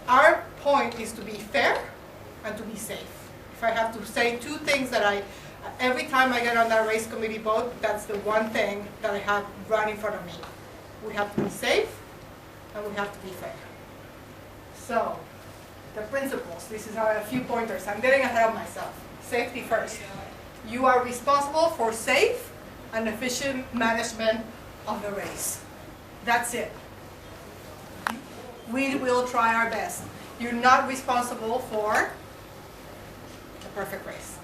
our point is to be fair and to be safe. If I have to say two things that every time I get on that race committee boat, that's the one thing that I have right in front of me. We have to be safe and we have to be fair. So, the principles, this is a few pointers. I'm getting ahead of myself. Safety first. You are responsible for safe and efficient management of the race. That's it. We will try our best. You're not responsible for the perfect race.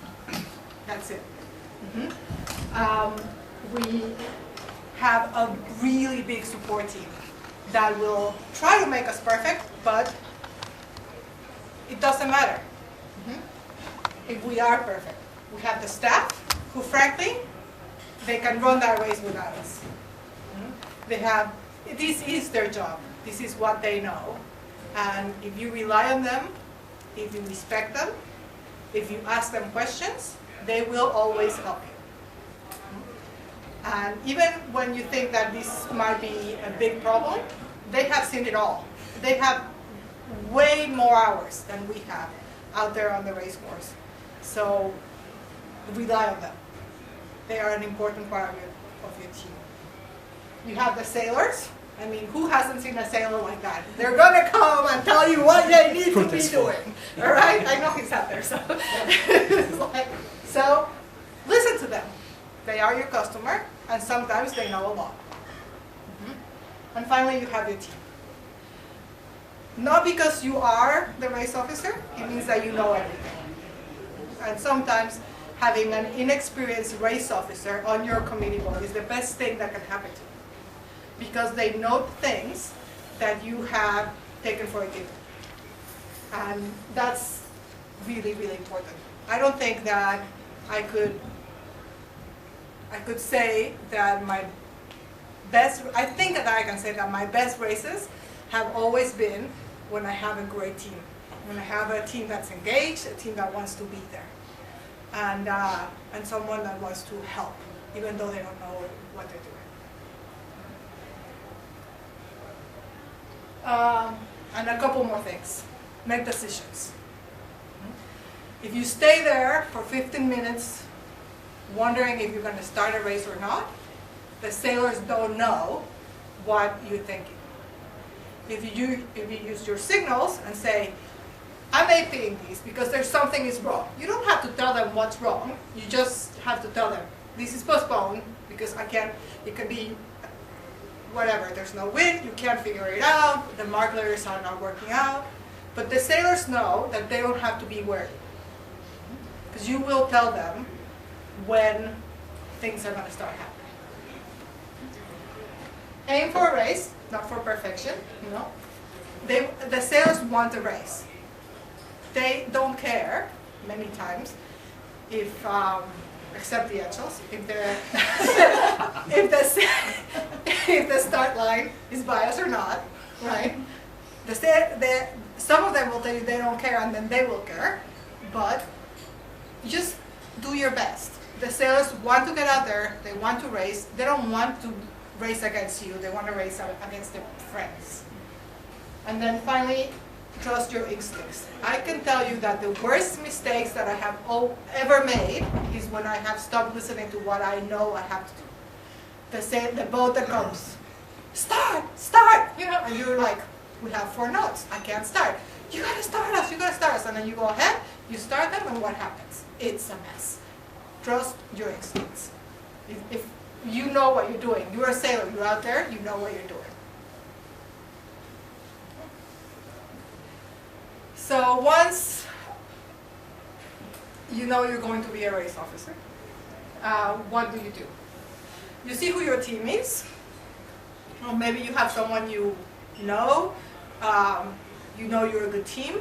That's it. We have a really big support team that will try to make us perfect, but it doesn't matter if we are perfect. We have the staff who, frankly, they can run that race without us. This is their job. This is what they know. And if you rely on them, if you respect them, if you ask them questions, they will always help you. And even when you think that this might be a big problem, they have seen it all. They have way more hours than we have out there on the race course. So rely on them. They are an important part of your team. You have the sailors. I mean, who hasn't seen a sailor like that? They're going to come and tell you what they need to be doing. All right? I know he's out there. So listen to them. They are your customer, and sometimes they know a lot. And finally, you have your team. Not because you are the race officer, it means that you know everything. And sometimes having an inexperienced race officer on your committee board is the best thing that can happen to you, because they know things that you have taken for a given. And that's really, really important. I don't think that I could say that I think that I can say that my best races have always been when I have a great team. When I have a team that's engaged, a team that wants to be there. And someone that wants to help, even though they don't know what they're doing. And a couple more things. Make decisions. If you stay there for 15 minutes wondering if you're going to start a race or not, the sailors don't know what you're thinking. If you use your signals and say, I'm APing these because there's something is wrong. You don't have to tell them what's wrong. You just have to tell them, this is postponed because it can be whatever. There's no wind, you can't figure it out, the markers are not working out. But the sailors know that they don't have to be worried, because you will tell them when things are going to start happening. Aim for a race, not for perfection. The sailors want a race. They don't care many times if, except the angels, if the start line is biased or not, right? Some of them will tell you they don't care, and then they will care, but just do your best. The sailors want to get out there, they want to race, they don't want to race against you, they want to race against their friends. And then finally, trust your instincts. I can tell you that the worst mistakes that I have ever made is when I have stopped listening to what I know I have to do. The boat that comes, start, and you're like, we have 4 knots, I can't start. You gotta start us, and then you go ahead, you start them, and what happens? It's a mess. Trust your instincts. If you know what you're doing, you're a sailor, you're out there, you know what you're doing. So once you know you're going to be a race officer, what do? You see who your team is, or maybe you have someone you know you're a good team,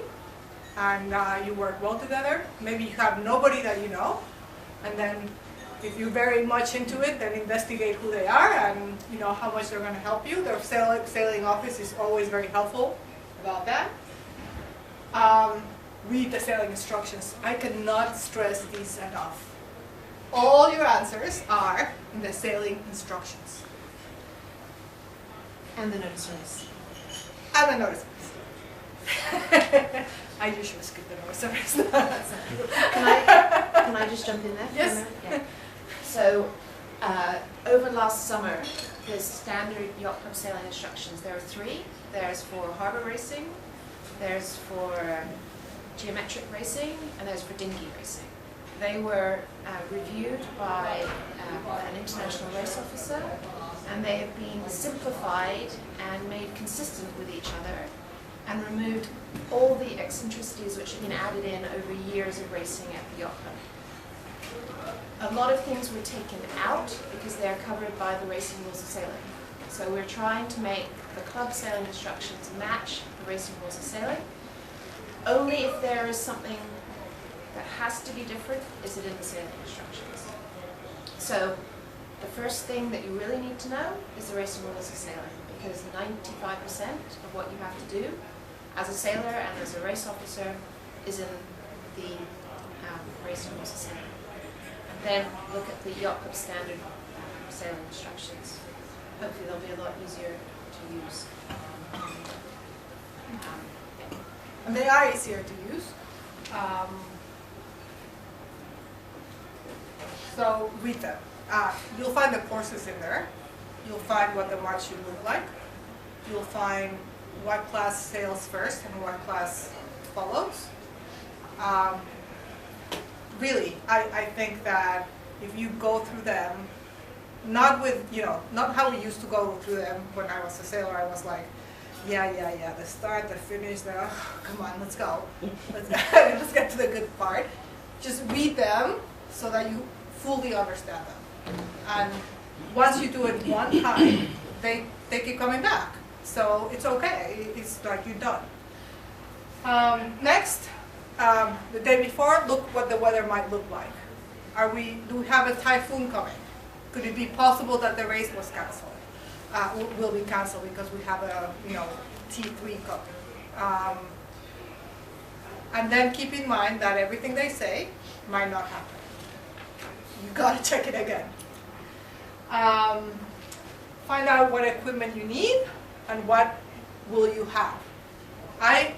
and you work well together. Maybe you have nobody that you know, and then if you're very much into it, then investigate who they are and how much they're going to help you. Their sailing office is always very helpful about that. Read the sailing instructions. I cannot stress these enough. All your answers are in the sailing instructions. And the notices. And the notices. I usually skip the nurseries. Can I just jump in there? For Yes. a minute? Yeah. So, over last summer, the standard yacht club sailing instructions, there are 3. There's for harbour racing, there's for geometric racing, and there's for dinghy racing. They were reviewed by an international race officer, and they have been simplified and made consistent with each other, and removed all the eccentricities which have been added in over years of racing at the yacht club. A lot of things were taken out because they are covered by the racing rules of sailing. So we're trying to make the club sailing instructions match the racing rules of sailing. Only if there is something that has to be different is it in the sailing instructions. So the first thing that you really need to know is the racing rules of sailing, because 95% of what you have to do as a sailor and as a race officer is in the racing rules of sailing. And then look at the yacht club standard sailing instructions. Hopefully they'll be a lot easier to use. And they are easier to use. So read them. You'll find the courses in there. You'll find what the march should look like. You'll find what class sails first and what class follows. Really, I think that if you go through them, not with, not how we used to go through them when I was a sailor. I was like, yeah, the start, the finish, come on, let's go. Let's get to the good part. Just read them so that you fully understand them. And once you do it one time, they keep coming back. So it's okay. It's like you're done. Next, the day before, look what the weather might look like. Do we have a typhoon coming? Could it be possible that the race was canceled? Will be canceled because we have a T3 coming. And then keep in mind that everything they say might not happen. You gotta check it again. Find out what equipment you need and what will you have. I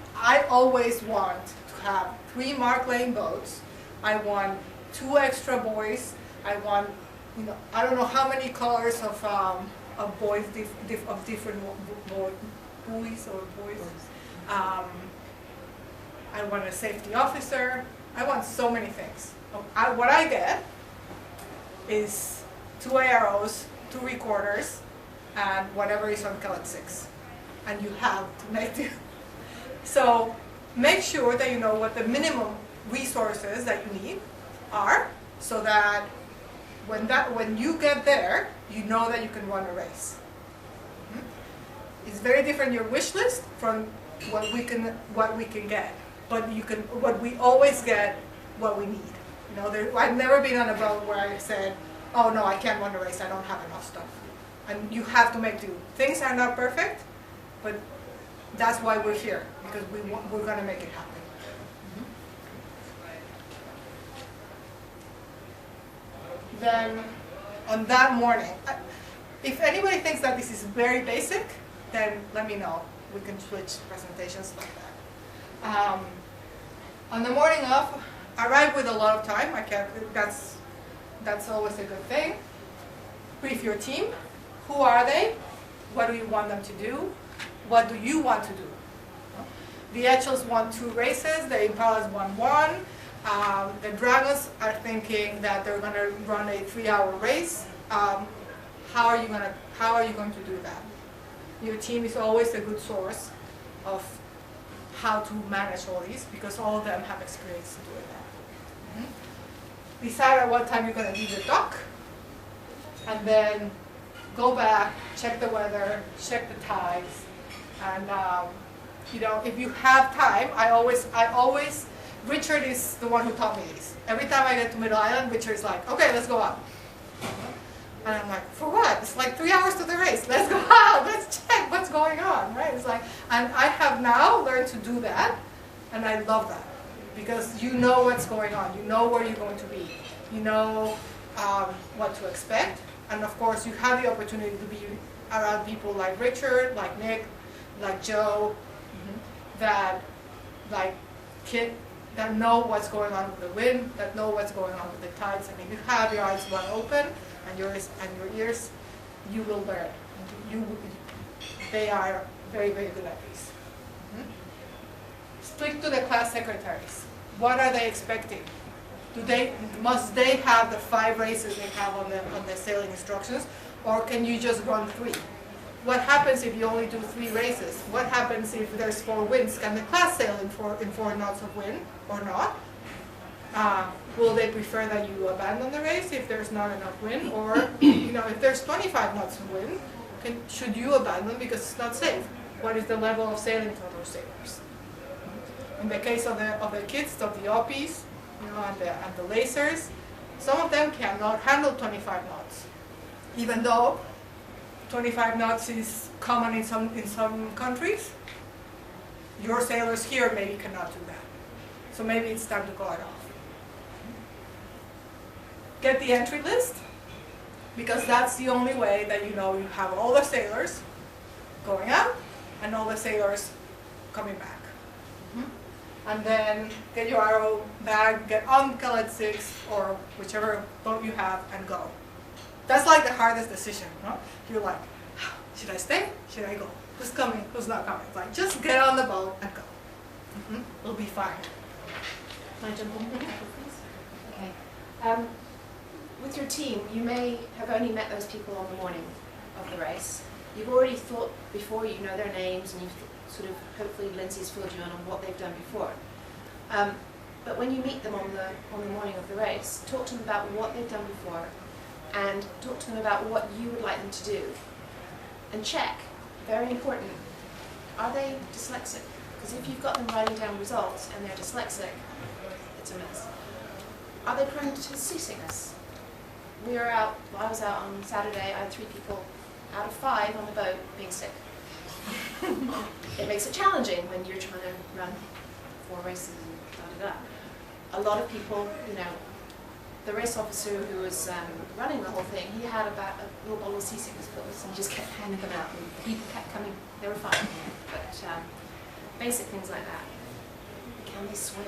always want to have 3 Mark Lane boats. I want 2 extra buoys. I want, I don't know how many colors of buoys, of different buoys or buoys. I want a safety officer. I want so many things. What I get is 2 AROs, 2 recorders, and whatever is on Kellet 6. And you have to make do. So make sure that you know what the minimum resources that you need are, so that when you get there, you know that you can run a race. It's very different, your wish list, from what we can get. But what we always get, what we need. I've never been on a boat where I said, oh no, I can't run a race, I don't have enough stuff. And you have to make do. Things are not perfect, but that's why we're here, because we're going to make it happen. Then, on that morning, if anybody thinks that this is very basic, then let me know. We can switch presentations like that. On the morning of, arrive with a lot of time. That's always a good thing. Brief your team. Who are they? What do you want them to do? What do you want to do? The Echels want 2 races. The Impalas want 1. The Dragons are thinking that they're going to run a 3-hour race. How are you going to do that? Your team is always a good source of how to manage all these, because all of them have experience doing that. Decide at what time you're going to leave the dock, and then go back, check the weather, check the tides, and if you have time, I always. Richard is the one who taught me this. Every time I get to Middle Island, Richard is like, okay, let's go out. And I'm like, for what? It's like 3 hours to the race. Let's go out. Let's check what's going on, right? It's like, and I have now learned to do that, and I love that, because you know what's going on. You know where you're going to be. You know what to expect, and of course, you have the opportunity to be around people like Richard, like Nick, like Joe, that like kid that know what's going on with the wind, that know what's going on with the tides. And if you have your eyes wide open and your ears, you will learn. They are very, very good at this. Speak to the class secretaries. What are they expecting? Must they have the 5 races they have on the sailing instructions, or can you just run 3? What happens if you only do 3 races? What happens if there's 4 winds? Can the class sail in 4 knots of wind or not? Will they prefer that you abandon the race if there's not enough wind, or if there's 25 knots of wind, should you abandon because it's not safe? What is the level of sailing for those sailors? In the case of the kids, of the Oppies, and the Lacers, some of them cannot handle 25 knots, even though 25 knots is common in some countries. Your sailors here maybe cannot do that, so maybe it's time to call it off. Get the entry list, because that's the only way that you have all the sailors going out and all the sailors coming back. And then get your arrow bag, get on Kellet 6 or whichever boat you have, and go. That's like the hardest decision, no? You're like, should I stay? Should I go? Who's coming? Who's not coming? It's like, just get on the boat and go. It'll be fine. Can I jump in there, please? Okay. With your team, you may have only met those people on the morning of the race. You've already thought before, you know their names, and you've sort of, hopefully Lindsay's filled you in on what they've done before. But when you meet them on the morning of the race, talk to them about what they've done before, and talk to them about what you would like them to do. And check, very important, are they dyslexic? Because if you've got them writing down results and they're dyslexic, it's a mess. Are they prone to seasickness? I was out on Saturday, I had 3 people out of 5 on the boat being sick. It makes it challenging when you're trying to run 4 races and da-da-da. A lot of people, the race officer who was running the whole thing, he had about a little bottle of seasickness pills and just kept handing them out, and the people kept coming. They were fine, but basic things like that. Can they swim?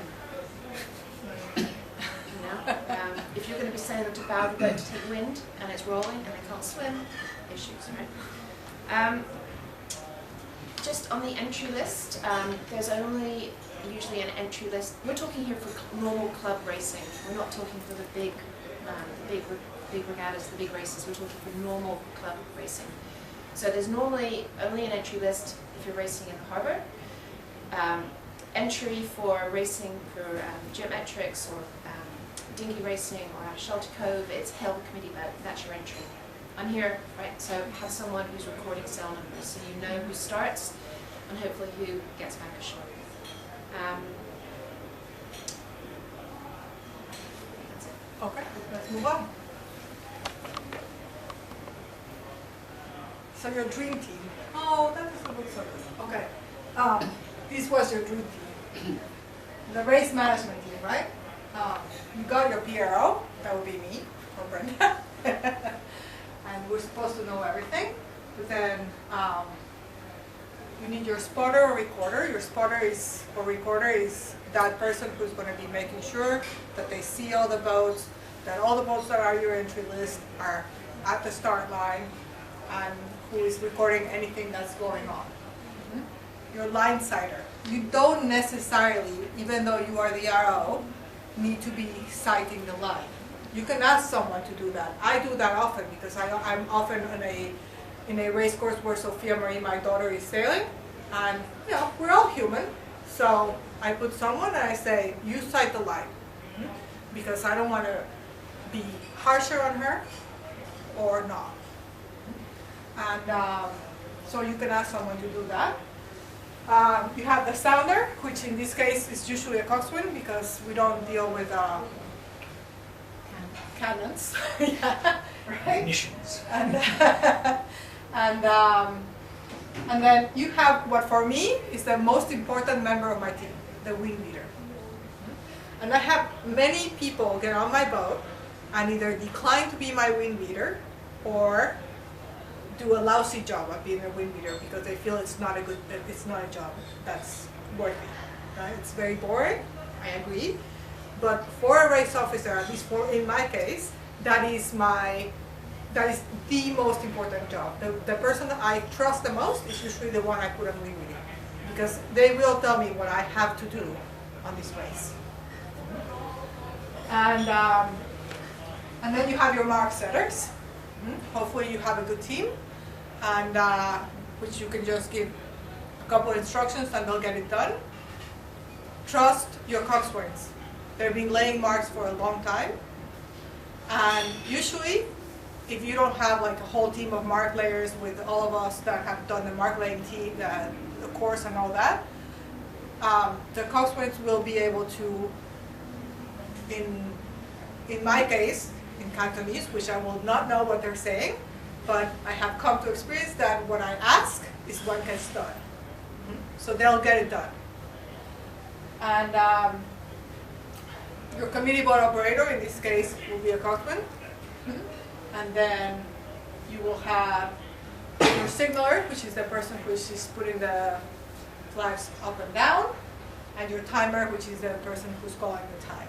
If you're going to be sending them to bow the boat to take wind and it's rolling and they can't swim, issues, right? Just on the entry list, there's only usually an entry list. We're talking here for normal club racing. We're not talking for the big regattas, the big races. We're talking for normal club racing. So there's normally only an entry list if you're racing in the harbour. Entry for racing for geometrics or dinghy racing or out of Shelter Cove, it's held committee boat. That's your entry. I'm here, right, so have someone who's recording cell numbers so you know who starts and hopefully who gets back ashore. That's it. Okay, let's move on. So your dream team. Oh, that doesn't look so good. Okay, this was your dream team. The race management team, right? You got your PRO, that would be me, or Brenda. And we're supposed to know everything. But then you need your spotter or recorder. Your spotter or recorder is that person who's going to be making sure that they see all the boats, that all the boats that are your entry list are at the start line, and who is recording anything that's going on. Your line sighter. You don't necessarily, even though you are the RO, need to be sighting the line. You can ask someone to do that. I do that often because I'm often in a race course where Sofia Marie, my daughter, is sailing, and we're all human. So I put someone and I say, you sight the line, because I don't want to be harsher on her or not. And so you can ask someone to do that. You have the sounder, which in this case is usually a coxswain because we don't deal with cannons. Yeah, right? Missions. And then you have what for me is the most important member of my team, the wind leader. And I have many people get on my boat and either decline to be my wind leader or do a lousy job of being a wind leader because they feel it's not a job that's worth it. Right? It's very boring, I agree. But for a race officer, at least in my case, that is the most important job. The person that I trust the most is usually the one I put on wing meeting, because they will tell me what I have to do on this race. And then you have your mark setters. Hopefully you have a good team, and which you can just give a couple of instructions and they'll get it done. Trust your coxswains. They've been laying marks for a long time, and usually if you don't have like a whole team of mark layers with all of us that have done the mark laying team, the course and all that, the coxswains will be able to, in my case, in Cantonese, which I will not know what they're saying, but I have come to experience that what I ask is what gets done. So they'll get it done. And your committee boat operator, in this case, will be a coxswain. And then you will have your signaler, which is the person who is putting the flags up and down, and your timer, which is the person who's calling the time.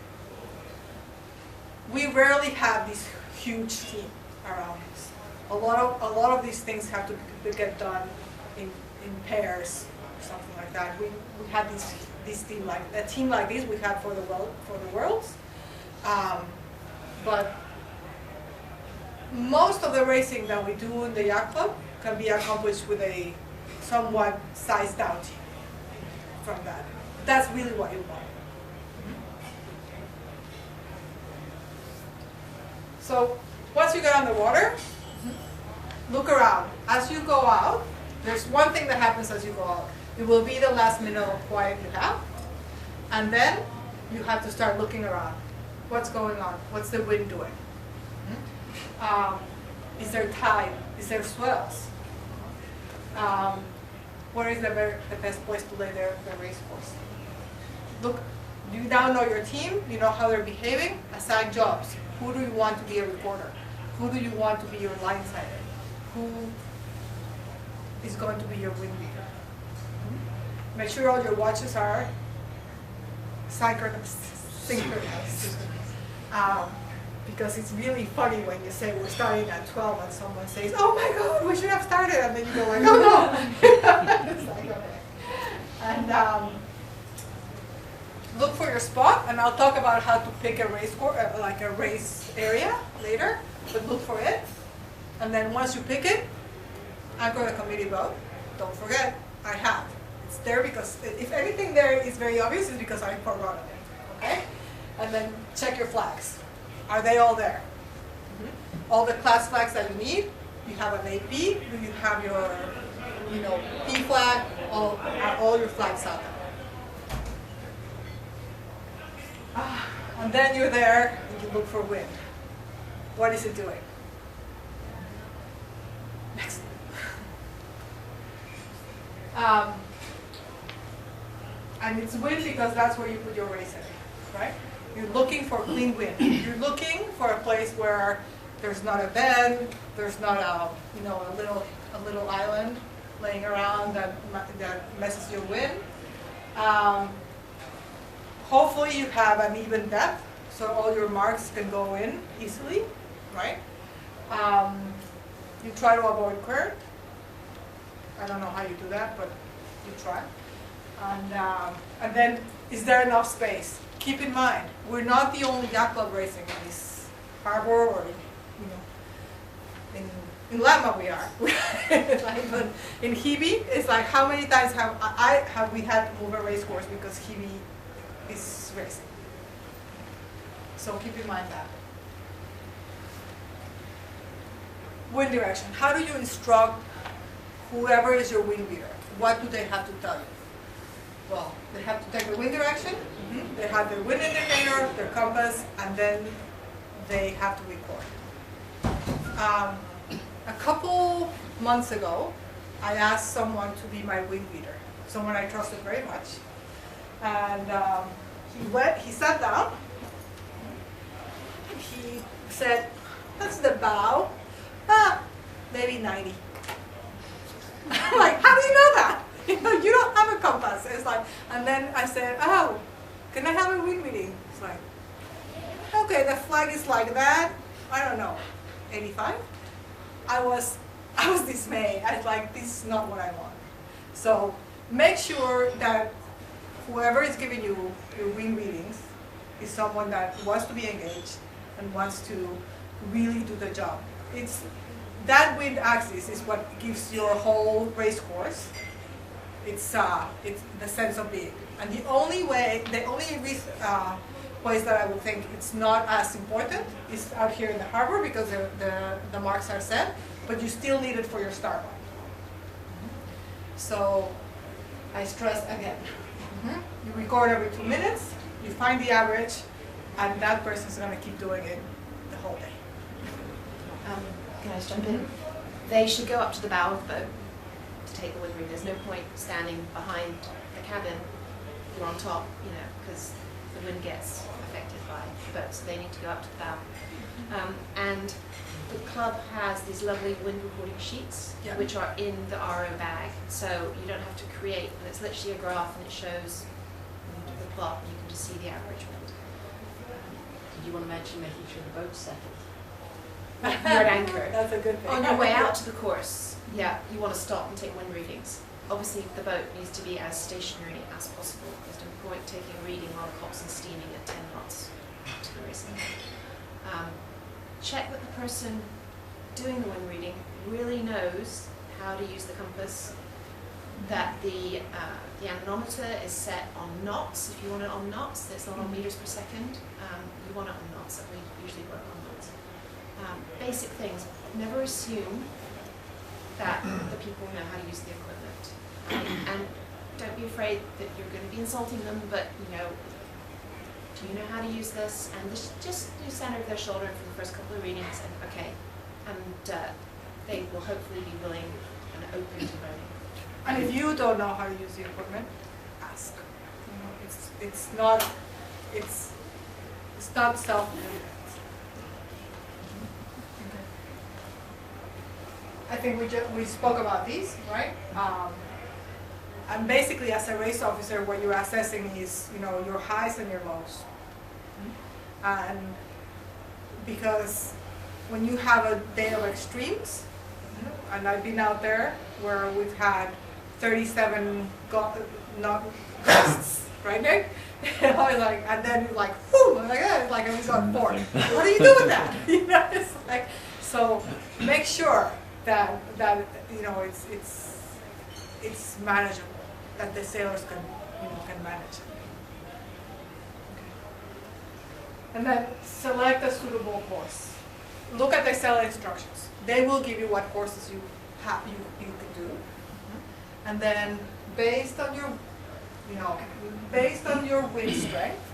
We rarely have this huge team around us. A lot of these things have to get done in pairs or something like that. We had this team like a team like this we had for the worlds, but most of the racing that we do in the yacht club can be accomplished with a somewhat sized down team from that. That's really what you want. So once you get on the water, look around. As you go out, there's one thing that happens as you go out. It will be the last minute of quiet you have, and then you have to start looking around. What's going on? What's the wind doing? Is there tide? Is there swells? Where is the best place to lay their race course? Look, you now know your team, you know how they're behaving, assign jobs. Who do you want to be a reporter? Who do you want to be your line sider? Who is going to be your wind reader? Make sure all your watches are synchronized. Because it's really funny when you say we're starting at 12 and someone says, oh my God, we should have started, and then you go like, oh no. It's like, okay. And look for your spot, and I'll talk about how to pick a race course, like a race area later, but look for it. And then once you pick it, anchor the committee boat. Don't forget, I have. It's there because if anything there is very obvious, it's because I forgot it, okay? And then check your flags. Are they all there? All the class flags that you need. You have an AP. You have your, P flag. All your flags out there. And then you're there and you look for wind. What is it doing? Next. And it's wind because that's where you put your race in, right? You're looking for clean wind. You're looking for a place where there's not a bend, there's not a little island laying around that messes your wind. Hopefully you have an even depth, so all your marks can go in easily, right? You try to avoid current. I don't know how you do that, but you try. And then, is there enough space? Keep in mind, we're not the only yacht club racing in this harbor, or in Lama we are. Like, in Hebe, it's like how many times have we had to move a race course because Hebe is racing? So keep in mind that. Wind direction. How do you instruct whoever is your wind reader? What do they have to tell you? Well, they have to take the wind direction, they have their wind indicator, their compass, and then they have to record. A couple months ago, I asked someone to be my wind reader, someone I trusted very much. And he sat down, he said, that's the bow, maybe 90. I'm like, how do you know that? You know, you don't have a compass. It's like, and then I said, oh, can I have a wind reading? It's like, okay, the flag is like that. I don't know, 85? I was dismayed. I was like, this is not what I want. So make sure that whoever is giving you your wind readings is someone that wants to be engaged and wants to really do the job. That wind axis is what gives your whole race course. It's the sense of being. And the only place that I would think it's not as important is out here in the harbor because the marks are set, but you still need it for your start line. So I stress again. You record every 2 minutes, you find the average, and that person's going to keep doing it the whole day. Can I just jump in? They should go up to the bow of the boat to take the wind reading. There's no point standing behind the cabin. You're on top, you know, because the wind gets affected by the boat, so they need to go up to the bow. And the club has these lovely wind recording sheets, which are in the RO bag, so you don't have to create, and it's literally a graph and it shows the plot, and you can just see the average wind. Did you want to mention making sure the boat's settled? You're at anchor. That's a good thing. On your way out to the course, you want to stop and take wind readings. Obviously, the boat needs to be as stationary as possible. There's no point taking a reading while the coxswain's steaming at 10 knots to the racing. Check that the person doing the wind reading really knows how to use the compass, that the anemometer is set on knots. If you want it on knots, it's not on meters per second. You want it on knots, that we usually work on knots. Basic things. Never assume that the people know how to use the equipment. And don't be afraid that you're going to be insulting them, but you know, do you know how to use this? And just do center of their shoulder for the first couple of readings, and okay. And they will hopefully be willing and open to learning. And if you don't know how to use the equipment, ask. You know, it's not self-evident. I think we spoke about these, right? And basically, as a race officer, what you're assessing is, you know, your highs and your lows. And because when you have a day of extremes, and I've been out there where we've had 37 gusts, right, Nick? You know, like, and then you're like, whew, like that. It's like I was on 4. What do you do with that? You know, it's like, so make sure that you know it's manageable, that the sailors can manage it. And then select a suitable course. Look at the sailor instructions. They will give you what courses you can do. And then based on your wind strength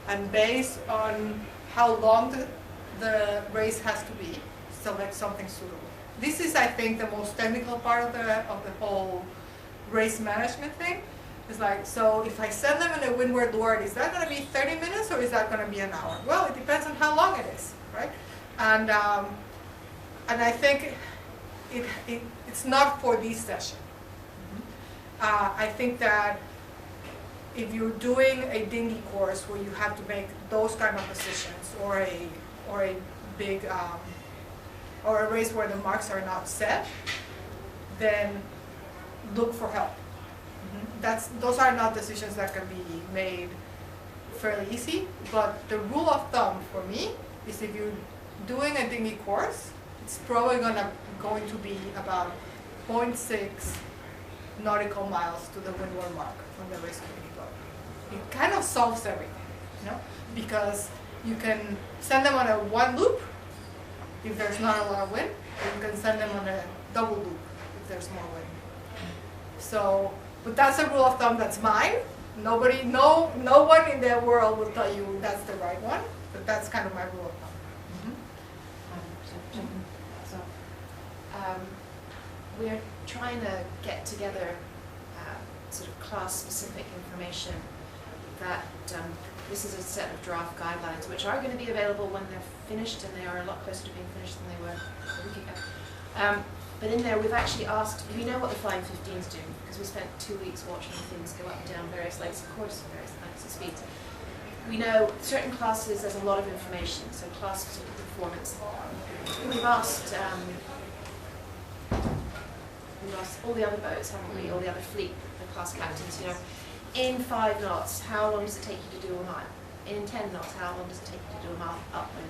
and based on how long the race has to be, select something suitable. This is, I think, the most technical part of the whole race management thing. It's like, so if I send them in a windward lord, is that going to be 30 minutes or is that going to be an hour? Well, it depends on how long it is, right? And I think it's not for this session. I think that if you're doing a dinghy course where you have to make those kind of decisions, or a big or a race where the marks are not set, then look for help. Those are not decisions that can be made fairly easy, but the rule of thumb for me is if you're doing a dinghy course, it's probably going to be about 0.6 nautical miles to the windward mark from the race community boat. It kind of solves everything, you know, because you can send them on a one loop if there's not a lot of wind, or you can send them on a double loop if there's more wind. So, but that's a rule of thumb that's mine. No one in the world will tell you that's the right one, but that's kind of my rule of thumb. We're trying to get together sort of class-specific information that this is a set of draft guidelines which are going to be available when they're finished, and they are a lot closer to being finished than they were a week ago. But in there, we've actually asked, we know what the flying 15s do, because we spent 2 weeks watching things go up and down various lengths of course, various lengths of speeds. We know certain classes, there's a lot of information, so class-specific performance. We've asked all the other boats, haven't we, all the other fleet, the class captains, you know, in 5 knots, how long does it take you to do a mile? In 10 knots, how long does it take you to do a mile upwind?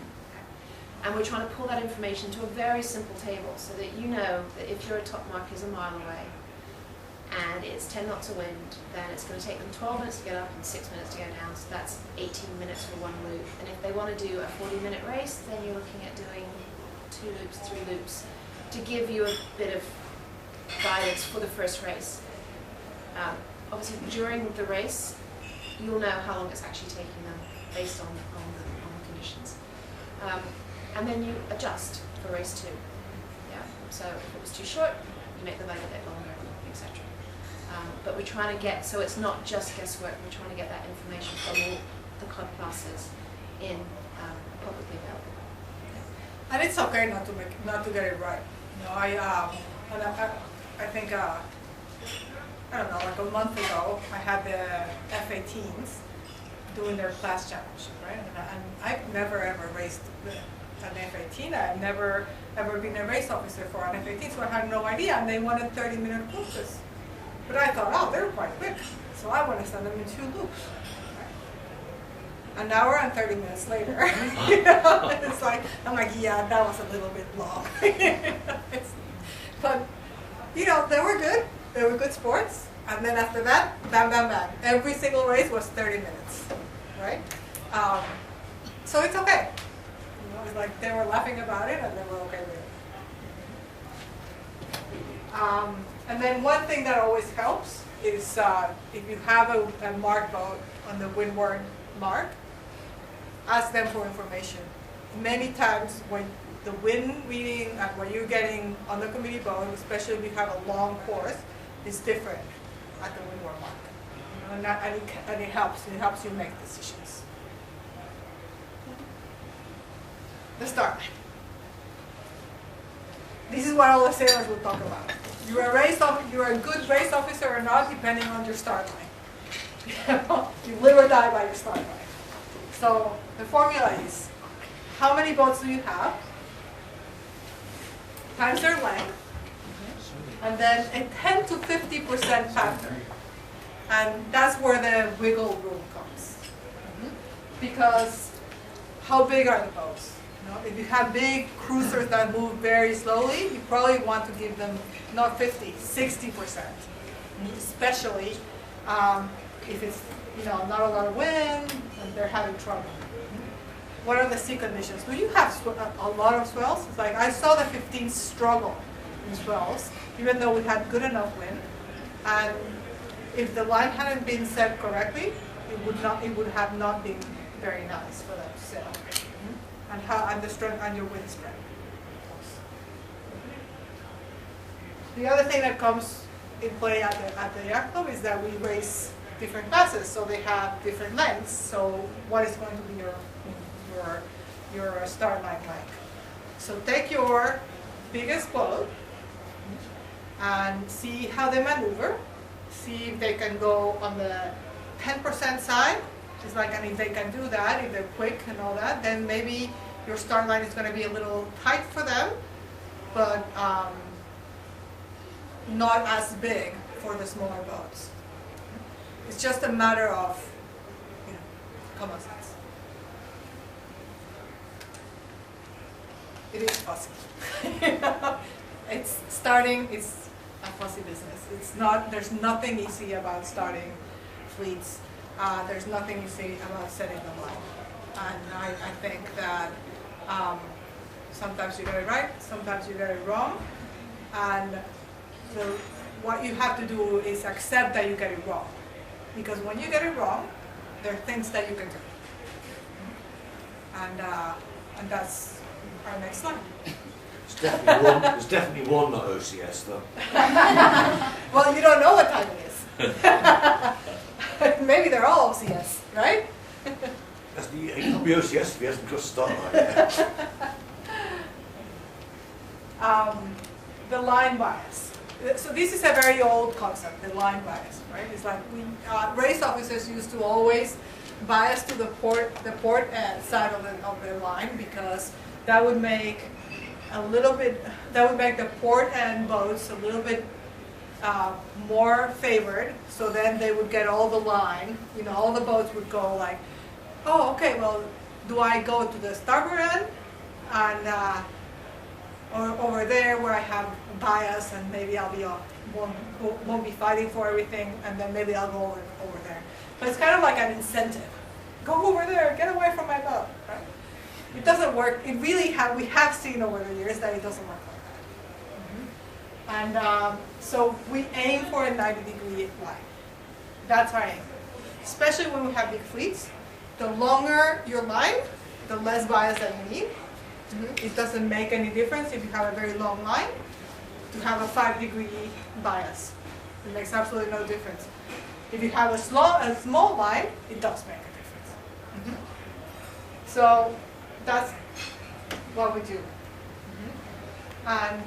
And we're trying to pull that information to a very simple table so that you know that if your top mark is a mile away and it's 10 knots of wind, then it's going to take them 12 minutes to get up and 6 minutes to go down, so that's 18 minutes for one loop. And if they want to do a 40-minute race, then you're looking at doing 2 loops, 3 loops, to give you a bit of guidance for the first race. Obviously, during the race, you'll know how long it's actually taking them based on the conditions. And then you adjust for race 2. Yeah. So if it was too short, you make the leg a bit longer, etc. But we're trying to get, so it's not just guesswork, we're trying to get that information from all the club classes in publicly available. And it's okay not to get it right. You know, I think I don't know, like a month ago, I had the F-18s doing their class championship, right? And I've never ever raced an F-18. I've never ever been a race officer for an F-18, so I had no idea. And they wanted 30-minute courses. But I thought, oh, they're quite quick, so I want to send them in 2 loops. Right? An hour and 30 minutes later, you know, it's like, I'm like, yeah, that was a little bit long. But, you know, they were good. They were good sports. And then after that, bam, bam, bam. Every single race was 30 minutes, right? So it's okay. You know, it's like they were laughing about it and they were okay with it. And then one thing that always helps is if you have a mark boat on the windward mark, ask them for information. Many times when the wind reading and what you're getting on the committee boat, especially if you have a long course, is different at the windward mark. And it helps you make decisions. The start line. This is what all the sailors will talk about. You're a good race officer or not, depending on your start line. You live or die by your start line. So the formula is, how many boats do you have, times their length, and then a 10 to 50% factor. And that's where the wiggle room comes. Because how big are the boats? You know, if you have big cruisers that move very slowly, you probably want to give them not 50, 60%. Especially if it's not a lot of wind and they're having trouble. What are the sea conditions? Do you have a lot of swells? It's like I saw the 15 struggle in swells, even though we had good enough wind. And if the line hadn't been set correctly, it would have not been very nice for them to sail. And the strength and your wind strength. The other thing that comes in play at the yacht club is that we race different classes, so they have different lengths. So what is going to be your start line length? So take your biggest boat and see how they maneuver. See if they can go on the 10% side. It's like, and if they can do that, if they're quick and all that, then maybe your start line is going to be a little tight for them, but not as big for the smaller boats. It's just a matter of common sense. It is fussy. It's a fussy business. It's not. There's nothing easy about starting fleets. There's nothing easy about setting them up. And I think that sometimes you get it right, sometimes you get it wrong. And what you have to do is accept that you get it wrong. Because when you get it wrong, there are things that you can do. And that's our next slide. There's definitely one not OCS though. Well, you don't know what time it is. Maybe they're all OCS, right? It can't be OCS if he hasn't got a start line yet. the line bias. So this is a very old concept, the line bias, right? It's like race officers used to always bias to the port side of the line, because that would make the port end boats a little bit more favored. So then they would get all the line. You know, all the boats would go like, oh, okay, well, do I go to the starboard end and or over there where I have bias, and maybe I'll be won't be fighting for everything, and then maybe I'll go over there. But it's kind of like an incentive. Go over there, get away from my boat, right? It doesn't work. It really we have seen over the years that it doesn't work like that. And so we aim for a 90-degree line. That's our aim. Especially when we have big fleets. The longer your line, the less bias that you need. It doesn't make any difference if you have a very long line to have a 5-degree bias. It makes absolutely no difference. If you have a small line, it does make a difference. So that's what we do. And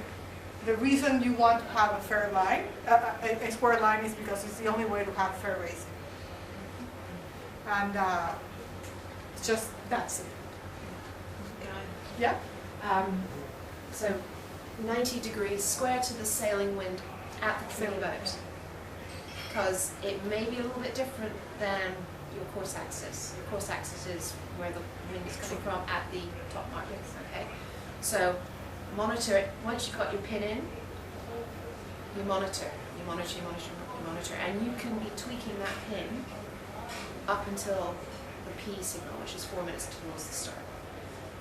the reason you want to have a fair line, a square line, is because it's the only way to have fair racing. And it's just that's it. Yeah? So 90 degrees square to the sailing wind at the committee boat. Because it may be a little bit different than your course axis. Your course axis is where the wind is coming from at the top mark. Okay? So monitor it. Once you've got your pin in, you monitor. You monitor, you monitor, you monitor. And you can be tweaking that pin up until the P signal, which is 4 minutes towards the start.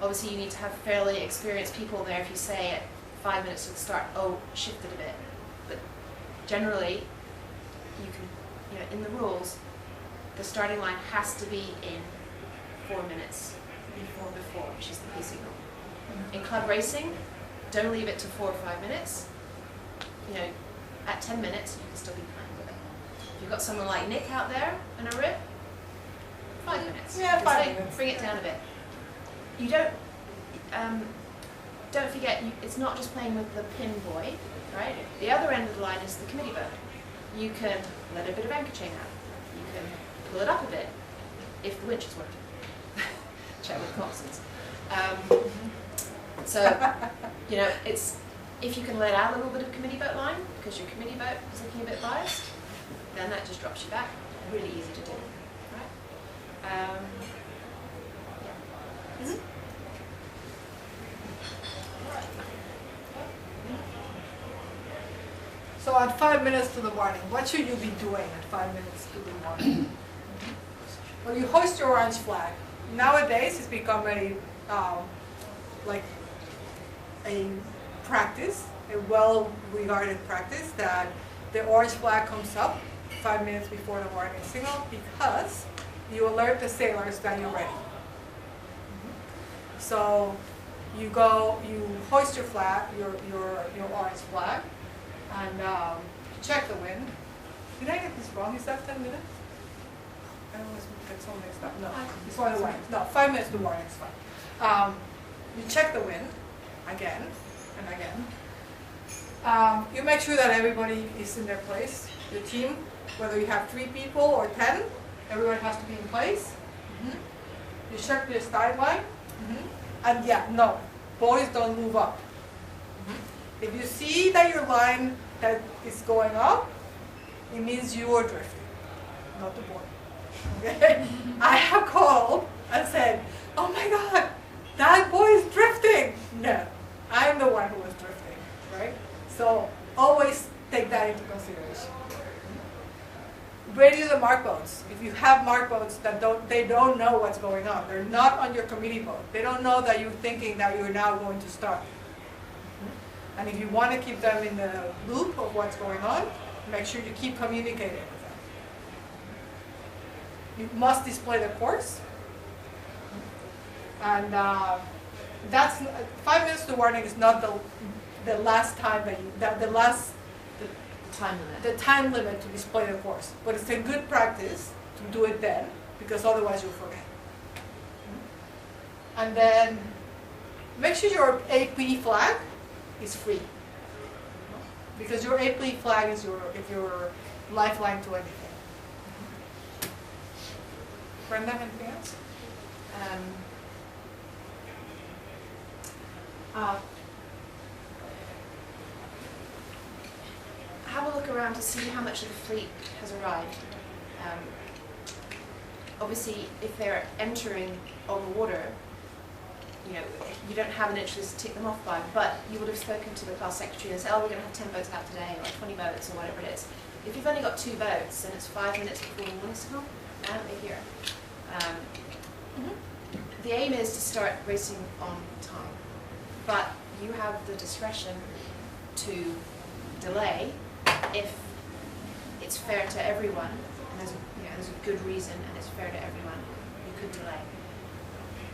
Obviously, you need to have fairly experienced people there. If you say at 5 minutes to the start, oh, shifted a bit. But generally, you can, in the rules, the starting line has to be in 4 minutes before, which is the P signal. In club racing, don't leave it to 4 or 5 minutes. At 10 minutes, you can still be playing with it. If you've got someone like Nick out there in a rip, 5 minutes. Yeah, 5 minutes. Bring it down a bit. You don't forget, it's not just playing with the pin buoy, right? The other end of the line is the committee boat. You can let a bit of anchor chain out. You can pull it up a bit if the winch is working. Check with coxswains. It's if you can let out a little bit of committee boat line because your committee boat is looking a bit biased, then that just drops you back. Really easy to do, right? So at 5 minutes to the warning, what should you be doing at 5 minutes to the warning? Well, you hoist your orange flag. Nowadays, it's become a practice, a well-regarded practice, that the orange flag comes up 5 minutes before the warning signal because you alert the sailors that you're ready. So you hoist your flag, your orange flag, and check the wind. Did I get this wrong? Is that 10 minutes? I always get so mixed up. No, it's for the warning. No, 5 minutes to warning is fine. You check the wind again and again. You make sure that everybody is in their place. Your team, whether you have 3 people or 10, everyone has to be in place. You check your side line. And boys don't move up. If you see that your line that is going up, it means you are drifting, not the boy. Okay? I have called and said, oh my God, that boy is drifting. No, I'm the one who was drifting, right? So always take that into consideration. Radio the mark boats. If you have mark boats that they don't know what's going on. They're not on your committee boat. They don't know that you're thinking that you're now going to start. And if you want to keep them in the loop of what's going on, make sure you keep communicating with them. You must display the course. And that's 5 minutes to warning is not the last time that the time limit to display the course. But it's a good practice to do it then, because otherwise you'll forget. And then make sure your AP flag is free. Because your AP flag is your lifeline to anything. Brenda, anything else? Have a look around to see how much of the fleet has arrived. Obviously, if they're entering on the water, you know, you don't have an interest to tick them off by, but you would have spoken to the class secretary and said, oh, we're going to have 10 boats out today, or 20 boats, or whatever it is. If you've only got 2 boats, and it's 5 minutes before the warning signal, why aren't they here? The aim is to start racing on time, but you have the discretion to delay if it's fair to everyone, and there's a good reason, and it's fair to everyone. You could delay,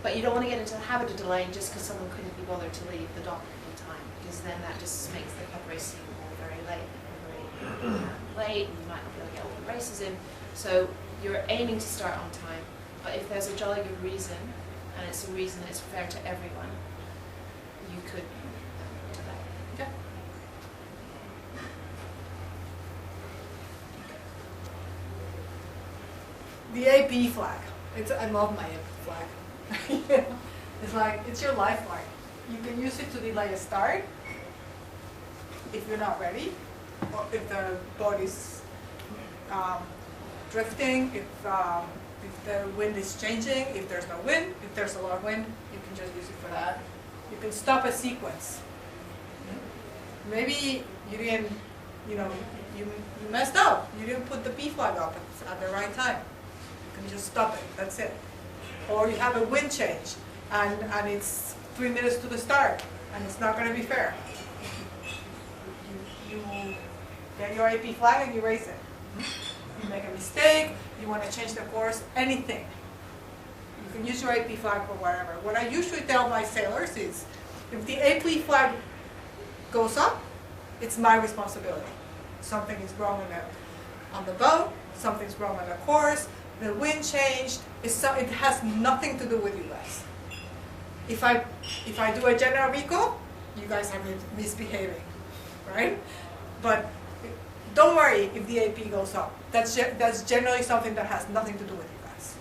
but you don't want to get into the habit of delaying just because someone couldn't be bothered to leave the dock in time, because then that just makes the cup racing all very late, and you might not be able to get all the races in. So you're aiming to start on time, but if there's a jolly good reason, and it's a reason that's fair to everyone, you could delay. Okay. The AP flag. I love my AP flag. It's like, it's your lifeline. You can use it to delay a start if you're not ready, or if the boat is drifting, if the wind is changing, if there's no wind, if there's a lot of wind, you can just use it for that. You can stop a sequence. Maybe you didn't, you messed up. You didn't put the P flag up at the right time. You can just stop it, that's it. Or you have a wind change, and it's 3 minutes to the start, and it's not going to be fair. You get your AP flag and you raise it. You make a mistake, you want to change the course, anything. You can use your AP flag for whatever. What I usually tell my sailors is, if the AP flag goes up, it's my responsibility. Something is wrong on the boat, something's wrong on the course, the wind changed, it has nothing to do with you guys. If I do a general recall, you guys are misbehaving, right? But don't worry if the AP goes up. That's generally something that has nothing to do with you guys.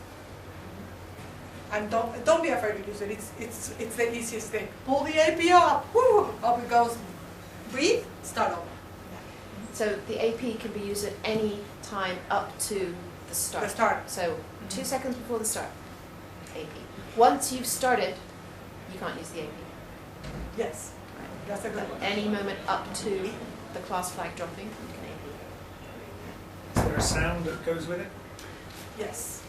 And don't be afraid to use it. It's the easiest thing. Pull the AP up, whoo, up it goes. Breathe, start over. So the AP can be used at any time up to the start. The start. So 2 seconds before the start, AP. Once you've started, you can't use the AP. Yes, Right. that's a good But one. any moment up to the class flag dropping, you can AP. Is there a sound that goes with it? Yes.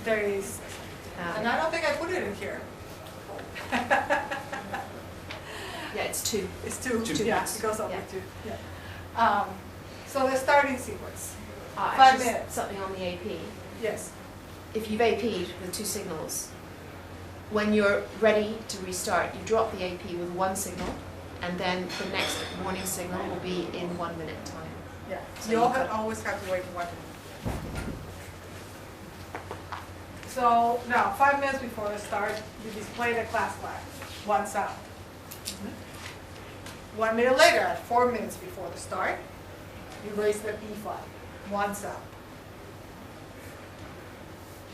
There is, and I don't think I put it in here. Yeah, it's 2. It's 2. Two. Yeah, it goes up Yeah. with 2. Yeah. So the starting sequence. 5 Actually, minutes. something on the AP. Yes. If you've AP'd with 2 signals, when you're ready to restart, you drop the AP with 1 signal, and then the next warning signal will be in 1 minute time. Yeah. So You you always have to wait 1 minute. So now, 5 minutes before the start, you display the class flag. 1 sound. 1 minute later, at 4 minutes before the start, you raise the P flag. 1 sound.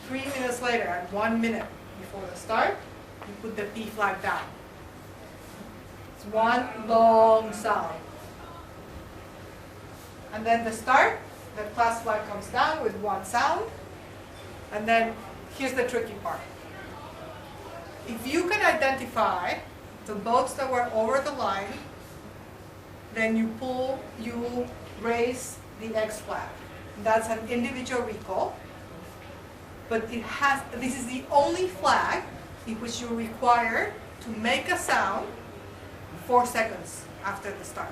3 minutes later, at 1 minute before the start, you put the P flag down. It's 1 long sound. And then the start, the class flag comes down with 1 sound. And then here's the tricky part. If you can identify the boats that were over the line, then you raise the X flag. That's an individual recall, but this is the only flag in which you're required to make a sound 4 seconds after the start.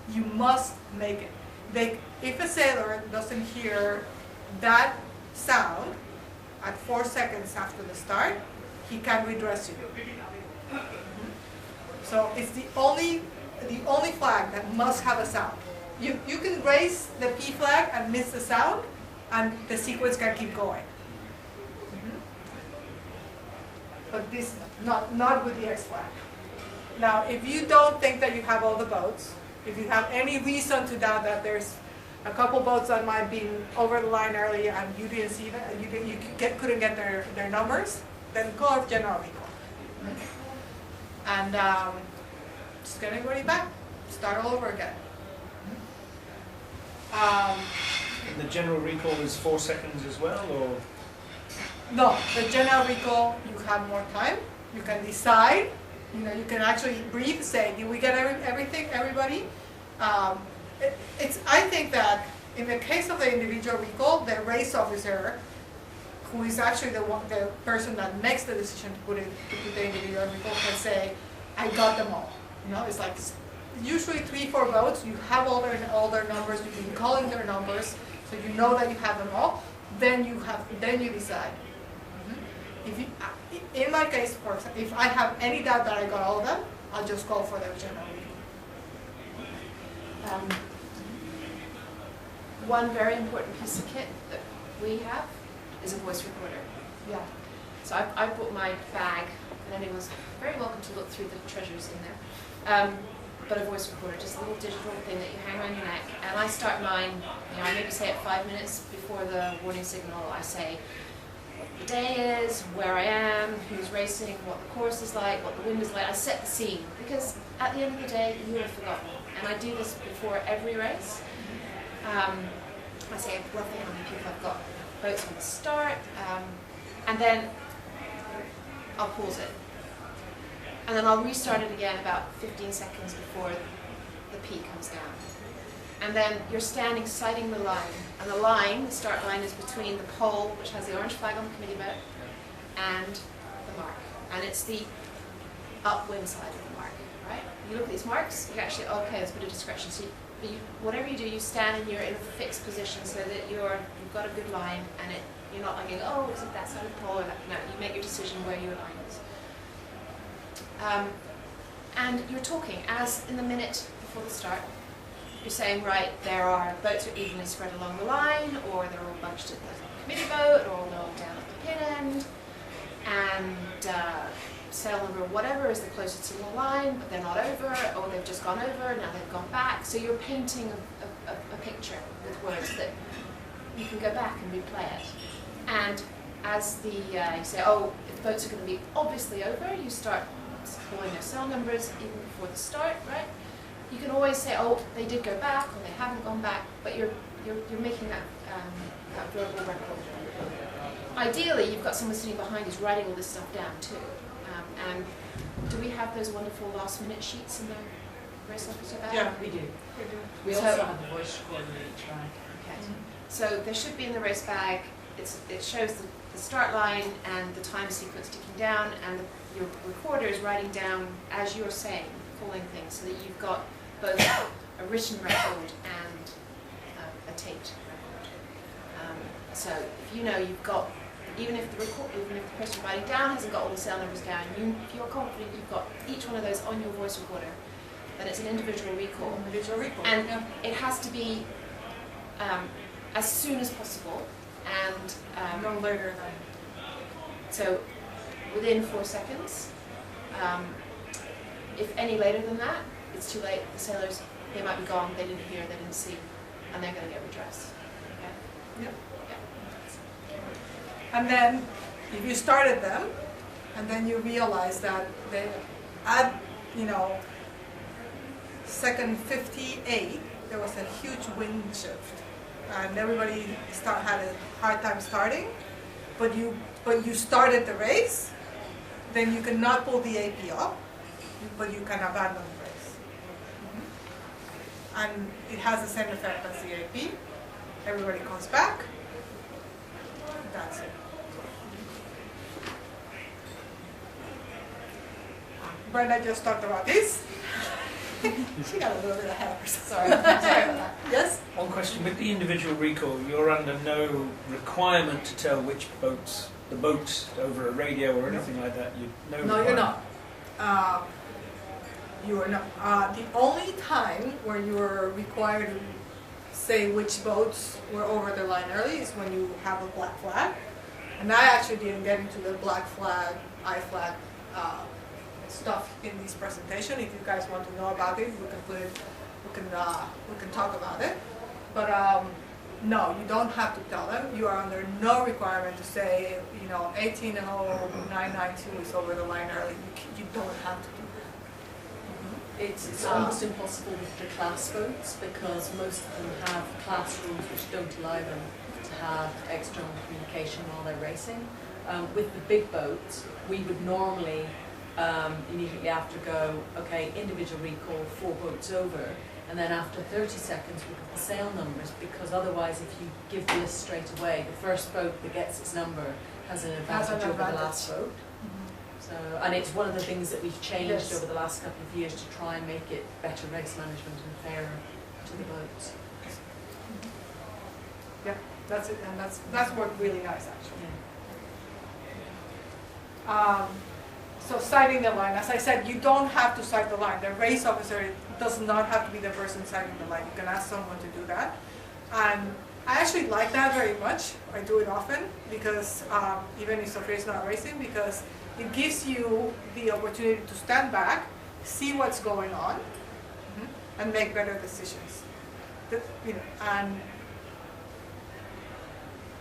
You must make it. If a sailor doesn't hear that sound at 4 seconds after the start, he can redress you. So it's the only flag that must have a sound. You can raise the P flag and miss the sound, and the sequence can keep going. But this not with the X flag. Now, if you don't think that you have all the boats, if you have any reason to doubt that there's a couple boats that might be over the line early and you didn't see that, couldn't get their numbers, then call it general recall. And just get everybody back, start all over again. And the general recall is 4 seconds as well, or? No, the general recall, you have more time. You can decide. You can actually brief, say, did we get everything, everybody? I think that in the case of the individual recall, the race officer, who is actually the person that makes the decision to put the individual recall, can say, I got them all. It's like usually 3-4 votes. You have all their numbers. You've been calling their numbers, so you know that you have them all. Then you decide. If you, in my case, for example, if I have any doubt that I got all of them, I'll just call for the general recall. One very important piece of kit that we have is a voice recorder. Yeah. So I brought my bag, and anyone's very welcome to look through the treasures in there. But a voice recorder, just a little digital thing that you hang around your neck. And I start mine, I maybe say it 5 minutes before the warning signal. I say what the day is, where I am, who's racing, what the course is like, what the wind is like. I set the scene, because at the end of the day, you have forgotten. And I do this before every race. I say roughly how many people I've got boats from the start, and then I'll pause it. And then I'll restart it again about 15 seconds before the P comes down. And then you're standing sighting the line. And the start line is between the pole, which has the orange flag on the committee boat, and the mark. And it's the upwind side of the mark, right? You look at these marks, you actually, okay, there's a bit of discretion. So whatever you do, you stand and you're in a fixed position so that you've got a good line, and you're not thinking, oh, is it that side of the pole or that? No, you make your decision where your line is. And you're talking, as in the minute before the start, you're saying, right, boats are evenly spread along the line, or they're all bunched at the committee boat, or they're all down at the pin end, and sail number whatever is the closest to the line, but they're not over, or they've just gone over, now they've gone back. So you're painting a picture with words that you can go back and replay it. And as you say, oh, if the boats are going to be obviously over, you start calling their cell numbers even before the start, right? You can always say, oh, they did go back, or they haven't gone back, but you're making that verbal record. Ideally, you've got someone sitting behind who's writing all this stuff down too. And do we have those wonderful last-minute sheets in the race officer bag? Yeah, We do. we We also have the voice recorder each bag. Okay. So there should be in the race bag, it shows the start line and the time sequence ticking down, and your recorder is writing down, as you're saying, calling things, so that you've got both a written record and a taped record. So if you've got, even if the person writing down hasn't got all the cell numbers down, if you're confident you've got each one of those on your voice recorder, then it's an individual recall. And it has to be as soon as possible, and no later than. so within 4 seconds. If any later than that, it's too late. The sailors, they might be gone, they didn't hear, they didn't see, and they're going to get redressed. Okay? Yep. And then, if you started them, and then you realize that they, at second 58, there was a huge wind shift, and everybody had a hard time starting. But you started the race, then you cannot pull the AP up, but you can abandon the race. And it has the same effect as the AP. Everybody comes back. That's it. Brenda just talked about this. She got a little bit ahead of herself. Sorry about that. Yes? One question, with the individual recall, you're under no requirement to tell which boats, the boats over a radio or anything like that. No, you're not. You are not. The only time where you are required to say which boats were over the line early is when you have a black flag. And I actually didn't get into the black flag, I flag stuff in this presentation. If you guys want to know about it, we can put it, we can talk about it. But no, you don't have to tell them. You are under no requirement to say, 180992 is over the line early. You don't have to do that. It's almost impossible with the class boats because most of them have class rules which don't allow them to have external communication while they're racing. With the big boats, we would normally immediately after go, okay, individual recall, 4 boats over, and then after 30 seconds we put the sail numbers, because otherwise if you give the list straight away, the first boat that gets its number has an advantage over the last boat. So, and it's one of the things that we've changed over the last couple of years to try and make it better race management and fairer to the boats. Yeah, that's it, and that's worked really nice actually. Yeah. So citing the line, as I said, you don't have to cite the line. The race officer does not have to be the person citing the line. You can ask someone to do that. And I actually like that very much. I do it often because even if Sofia is not racing, because it gives you the opportunity to stand back, see what's going on, and make better decisions. And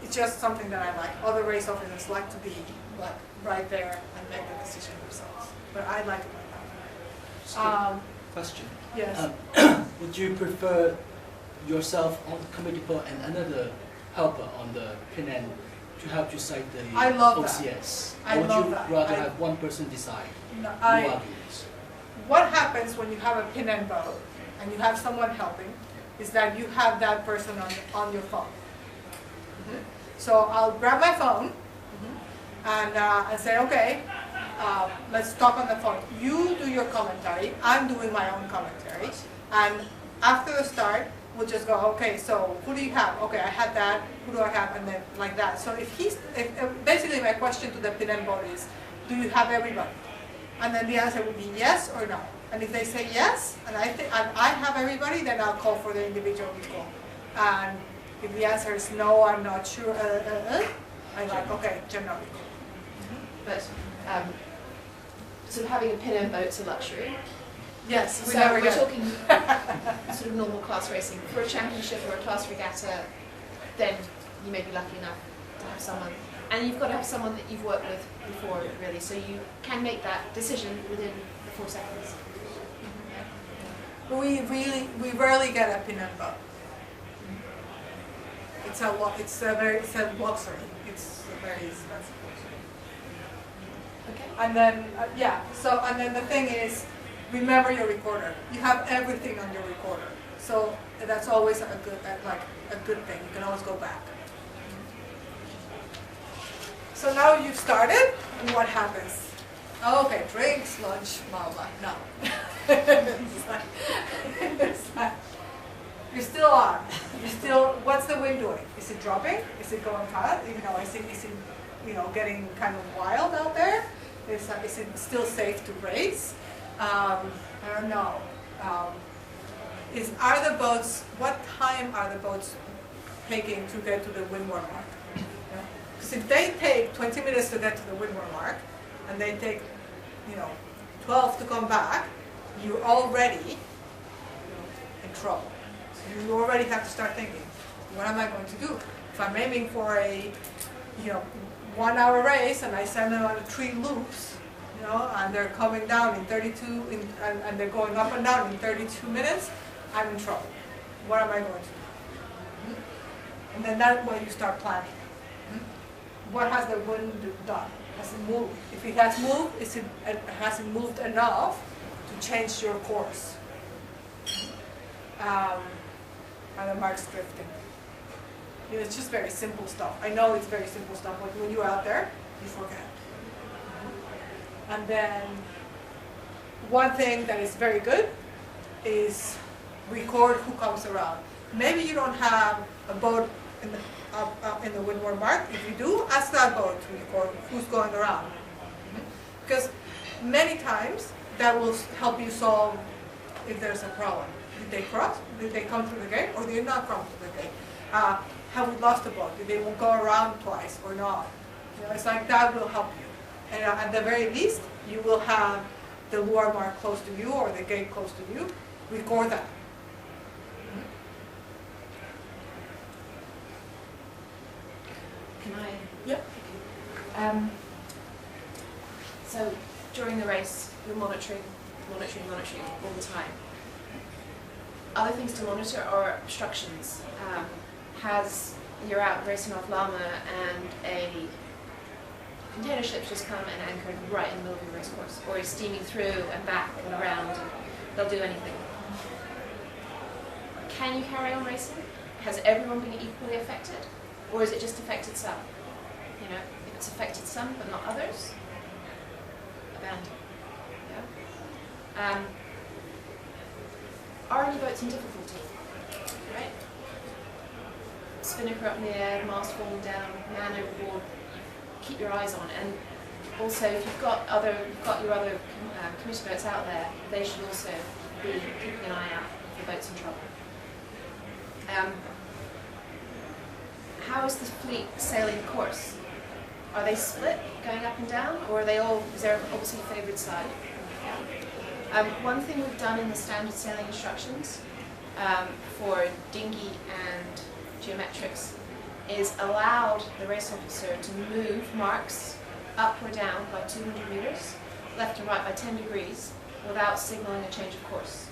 it's just something that I like. Other race officers like to be like right there and make the decision themselves. But I like it like that. Question. Yes. Would you prefer yourself on the committee board and another helper on the pin end to help you cite the I love OCS? that. I or would love you that. rather have one person decide? No, No arguments. what happens when you have a pin and boat and you have someone helping is that you have that person on your phone. So I'll grab my phone and say, okay, let's talk on the phone. You do your commentary, I'm doing my own commentary, and after the start, we'll just go, okay, so who do you have? Okay, I had that, who do I have? And then like that. So basically my question to the pin and boat is, do you have everybody? And then the answer would be yes or no. And if they say yes, and I have everybody, then I'll call for the individual recall. And if the answer is no, I'm not sure, I'm like, okay, general recall. But sort of having a pin and boat's a luxury. Yes, we So never we're get it. talking sort of normal class racing. For a championship or a class regatta, then you may be lucky enough to have someone. And you've got to have someone that you've worked with before, really, so you can make that decision within the 4 seconds. But we rarely get a pin and boat. It's a luxury. It's a very expensive luxury. Okay. And then and then the thing is, remember your recorder. You have everything on your recorder, so that's always a good thing. You can always go back. So now you've started, and what happens? Oh, okay, drinks, lunch, blah blah. No, it's like, you're still on. What's the wind doing? Is it dropping? Is it going hot? Is it getting kind of wild out there? Is it still safe to race? I don't know. What time are the boats taking to get to the windward mark? Because if they take 20 minutes to get to the windward mark, and they take, 12 to come back, you're already in trouble. So you already have to start thinking, what am I going to do? If I'm aiming for a 1 hour race and I send them on 3 loops, and they're coming down in 32, and they're going up and down in 32 minutes, I'm in trouble. What am I going to do? And then that's where you start planning. What has the wind done? Has it moved? If it has moved, has it moved enough to change your course? And the mark's drifting. It's just very simple stuff. I know it's very simple stuff, but when you're out there, you forget. And then one thing that is very good is record who comes around. Maybe you don't have a boat in the windward mark. If you do, ask that boat to record who's going around. Because many times that will help you solve if there's a problem. Did they cross? Did they come through the gate? Or did they not come through the gate? Have we lost a boat? Did they go around twice or not? It's like that will help you. And at the very least, you will have the lure mark close to you or the gate close to you, record that. Can I? Yep. So during the race, you're monitoring all the time. Other things to monitor are obstructions. You're out racing off llama and a container ship's just come and anchored right in the middle of your race course, or you're steaming through and back and around, and they'll do anything. Can you carry on racing? Has everyone been equally affected? Or is it just affected some? You know, if it's affected some but not others, abandon. Yeah? Are any boats in difficulty? Right? Spinnaker up in the air, mast falling down, man overboard. Keep your eyes on. And also, if you've got your other commuter boats out there, they should also be keeping an eye out for boats in trouble. How is the fleet sailing the course? Are they split, going up and down, or are they all? Is there obviously a favoured side? One thing we've done in the standard sailing instructions for dinghy and geometrics is allowed the race officer to move marks up or down by 200 meters, left and right by 10 degrees, without signalling a change of course.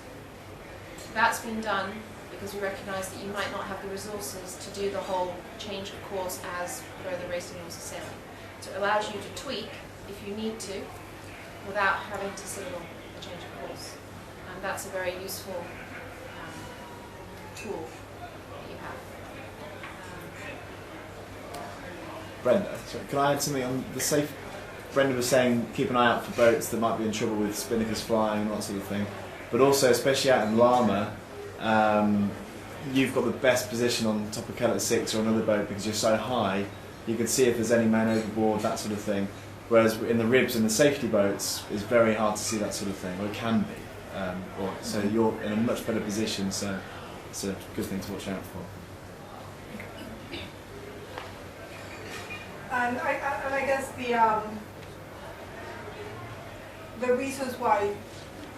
That's been done because we recognise that you might not have the resources to do the whole change of course as per the racing rules of sailing. So it allows you to tweak if you need to, without having to signal a change of course. And that's a very useful tool that you have. Brenda, sorry, can I add something on the safe? Brenda was saying keep an eye out for boats that might be in trouble with spinnakers flying and that sort of thing. But also, especially out in Llama, you've got the best position on top of Kellet 6 or another boat because you're so high, you can see if there's any man overboard, that sort of thing. Whereas in the ribs and the safety boats, it's very hard to see that sort of thing, or it can be. So you're in a much better position, so it's a good thing to watch out for. And I guess the reasons why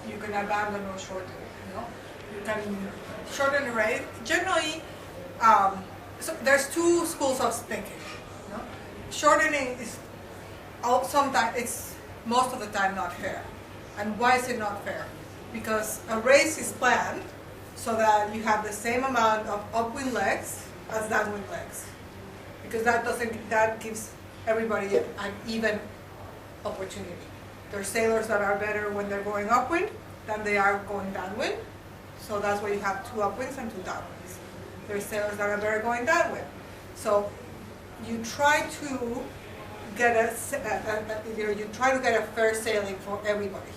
you can abandon or shorten, you can shorten the race. Generally, so there's two schools of thinking. Shortening is sometimes it's most of the time not fair. And why is it not fair? Because a race is planned so that you have the same amount of upwind legs as downwind legs. Because that gives everybody an even opportunity. There are sailors that are better when they're going upwind than they are going downwind. So that's why you have 2 upwinds and 2 downwinds. There are sailors that are better going downwind. So you try to get a fair sailing for everybody.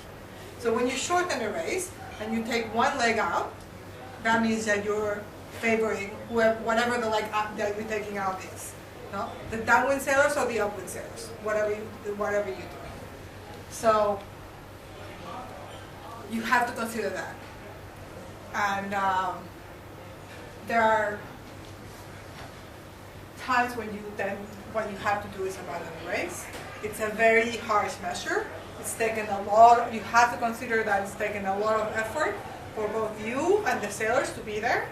So when you shorten a race and you take one leg out, that means that you're favoring whatever the leg that you're taking out is. No? The downwind sailors or the upwind sailors, whatever you do. So you have to consider that. And there are times when what you have to do is abandon the race. It's a very harsh measure. It's taken a lot. You have to consider that it's taken a lot of effort for both you and the sailors to be there.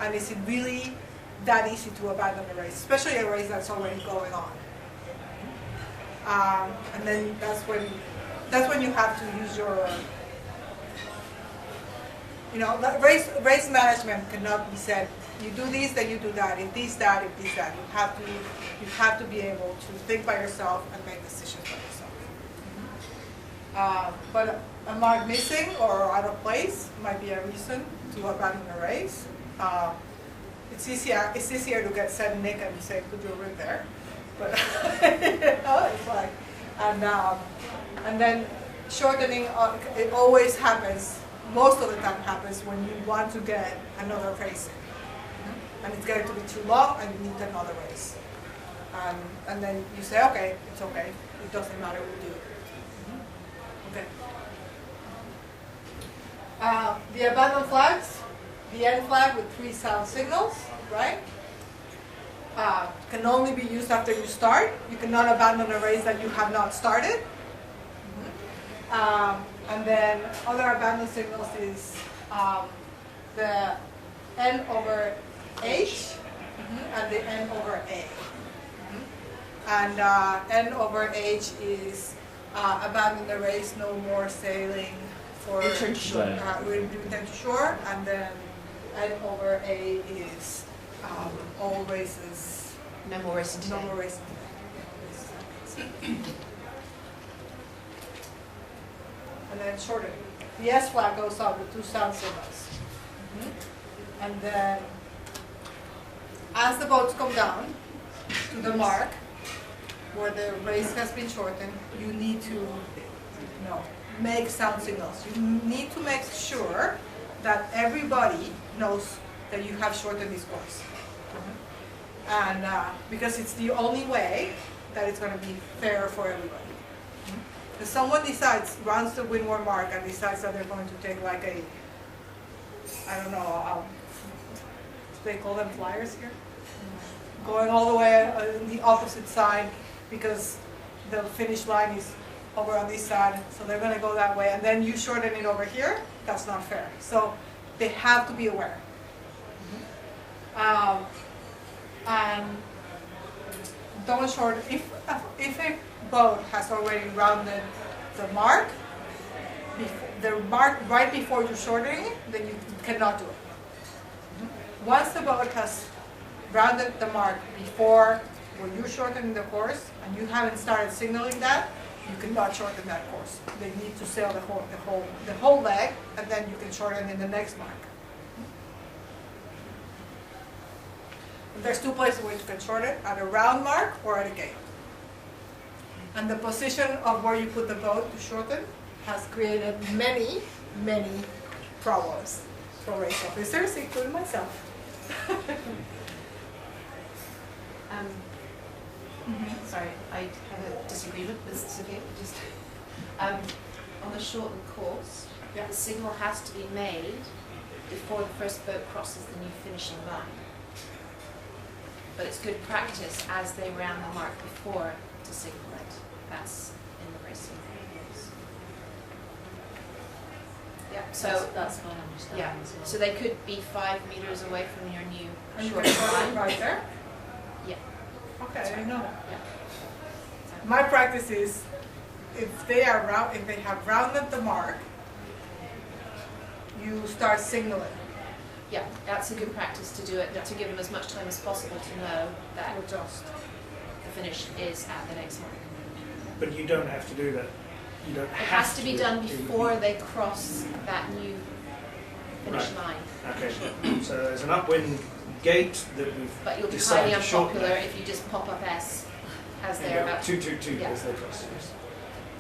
And is it really that easy to abandon the race, especially a race that's already going on? And then that's when you have to use your, race management cannot be said. You do this, then you do that. If this, that. If this, that. You have to be able to think by yourself and make decisions by yourself. But a mark missing or out of place might be a reason to abandon a race. It's easier to get said Nick and say put your rib there, but it's like, and then shortening. It always happens. Most of the time happens when you want to get another race in, and it's going to be too long, and you need another race. And then you say, okay, it's okay. It doesn't matter. We'll do it. Okay. The abandon flags. The end flag with 3 sound signals, right? Can only be used after you start. You cannot abandon a race that you have not started. And then other abandoned signals is the N over H and the N over A. And N over H is abandon the race, no more sailing for Return to shore. return to shore. And then N over A is all races, No more racing today. no more racing. And then shorten. The S flag goes up with 2 sound signals. And then as the boats come down to the mark where the race has been shortened, you need to make sound signals. You need to make sure that everybody knows that you have shortened this course. And because it's the only way that it's going to be fair for everybody. If someone runs the windward mark and decides that they're going to take like a, I don't know, they call them flyers here? Going all the way on the opposite side because the finish line is over on this side, so they're going to go that way, and then you shorten it over here, that's not fair. So they have to be aware. And don't shorten, if a boat has already rounded the mark right before you're shortening it, then you cannot do it. Once the boat has rounded the mark before when you're shortening the course and you haven't started signaling that, you cannot shorten that course. They need to sail the whole leg, and then you can shorten in the next mark. There's 2 places where you can shorten, at a round mark or at a gate. And the position of where you put the boat to shorten has created many, many problems for race officers, including myself. Sorry, I have a disagreement with Sofia. On the shortened course, the signal has to be made before the first boat crosses the new finishing line. But it's good practice as they round the mark before to signal it. That's in the racing rules. Yeah. So That's my understanding yeah. as well. So they could be 5 meters away from your new And you short can shorten line. right there? Yeah. Okay, I didn't know that. Yeah. My practice is, if they have rounded the mark, you start signaling. Yeah, that's a good practice to do it, to give them as much time as possible to know that Adjust. the finish is at the next mark. But you don't have to do that. You don't It have has to be done before they cross that new finish line. Okay, so there's an upwind gate that we've But you'll be decided highly to shorten unpopular that. if you just pop up S as And they're go about 222 Yeah. as they cross. Yes.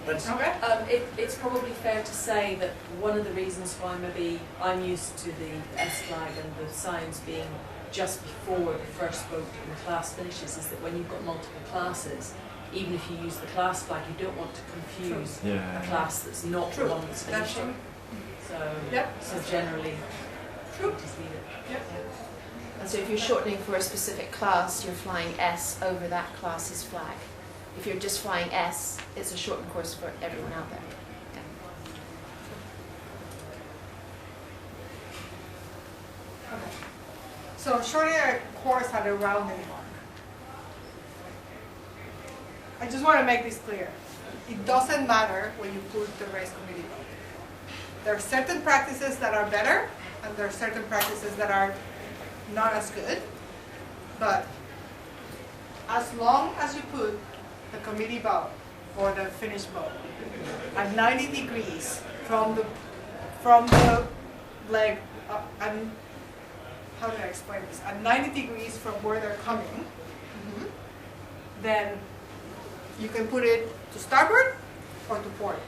That's Okay. It's probably fair to say that one of the reasons why maybe I'm used to the S flag and the signs being just before the first boat in the class finishes is that when you've got multiple classes, even if you use the class flag, you don't want to confuse a class that's not True. the one that's That's finishing. So, Yep. so generally, True. just leave it. Yep. And so if you're shortening for a specific class, you're flying S over that class's flag. If you're just flying S, it's a shortened course for everyone out there. Yeah. Okay. So shortening a course at a rounding mark. I just want to make this clear. It doesn't matter when you put the race committee boat. There are certain practices that are better, and there are certain practices that are not as good. But as long as you put the committee boat or the finished boat at 90 degrees from the leg up, and how do I explain this? At 90 degrees from where they're coming, then you can put it to starboard or to port,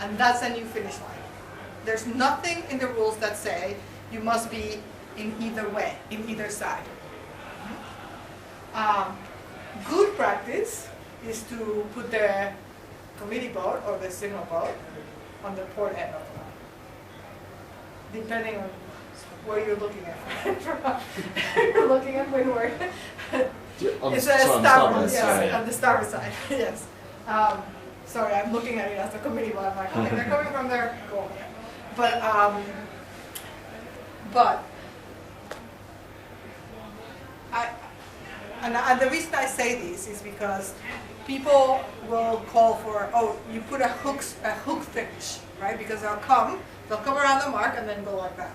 and that's a new finish line. There's nothing in the rules that say you must be in either way, in either side. Good practice is to put the committee boat or the signal boat on the port end of the line, depending on where you're looking at. You're looking at windward. It's a starboard, yes, on the starboard side, yes. Sorry, I'm looking at it as a committee, but I'm like, okay, they're coming from there, go over there. But and the reason I say this is because people will call for, oh, you put a hook finish, right? Because they'll come around the mark and then go like that.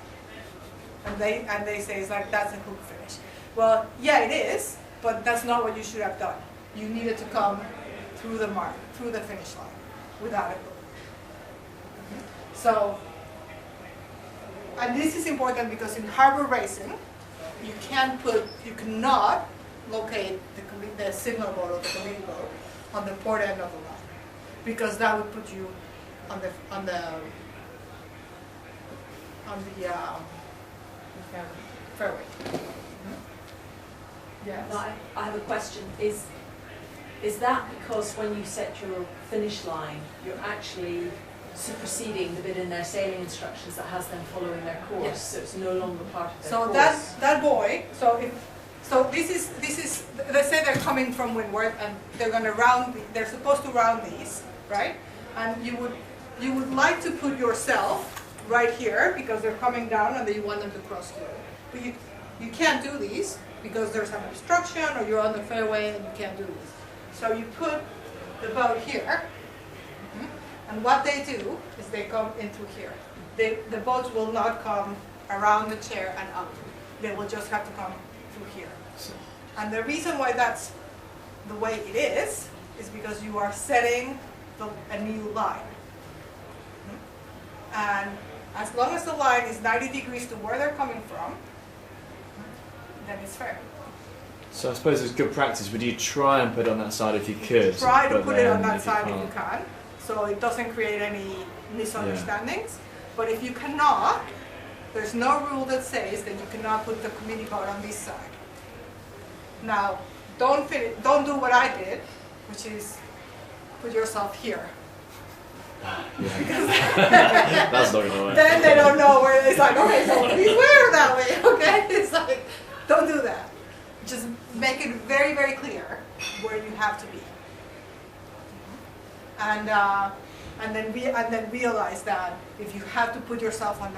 And they say it's like, that's a hook finish. Well, yeah, it is, but that's not what you should have done. You needed to come through the mark, through the finish line, without a hook. So, and this is important because in harbor racing, you cannot locate the signal boat or the committee boat on the port end of the line, because that would put you on the fairway. Yes. Now, I have a question. Is that because when you set your finish line, you're actually superseding the bit in their sailing instructions that has them following their course, Yes. so it's no longer part of their So course? that buoy. So this is. Let's say they're coming from windward and they're going to round. They're supposed to round these, right? And you would like to put yourself right here because they're coming down and then you want them to cross here. But you can't do these because there's an obstruction or you're on the fairway and you can't do this. So you put the boat here, and what they do is they come in through here. The boats will not come around the chair and up. They will just have to come through here. And the reason why that's the way it is because you are setting a new line. And as long as the line is 90 degrees to where they're coming from, then it's fair. So I suppose it's good practice. Would you try and put it on that side if you could? Try to but put it on then that if side if can't- you can, so it doesn't create any misunderstandings. But if you cannot, there's no rule that says that you cannot put the committee boat on this side. Now, don't do what I did, which is put yourself here. That's not going to work. Then they don't know where, it's like, okay, so please wear that way, okay? It's like, don't do that. Just make it very, very clear where you have to be. And then realize that if you have to put yourself on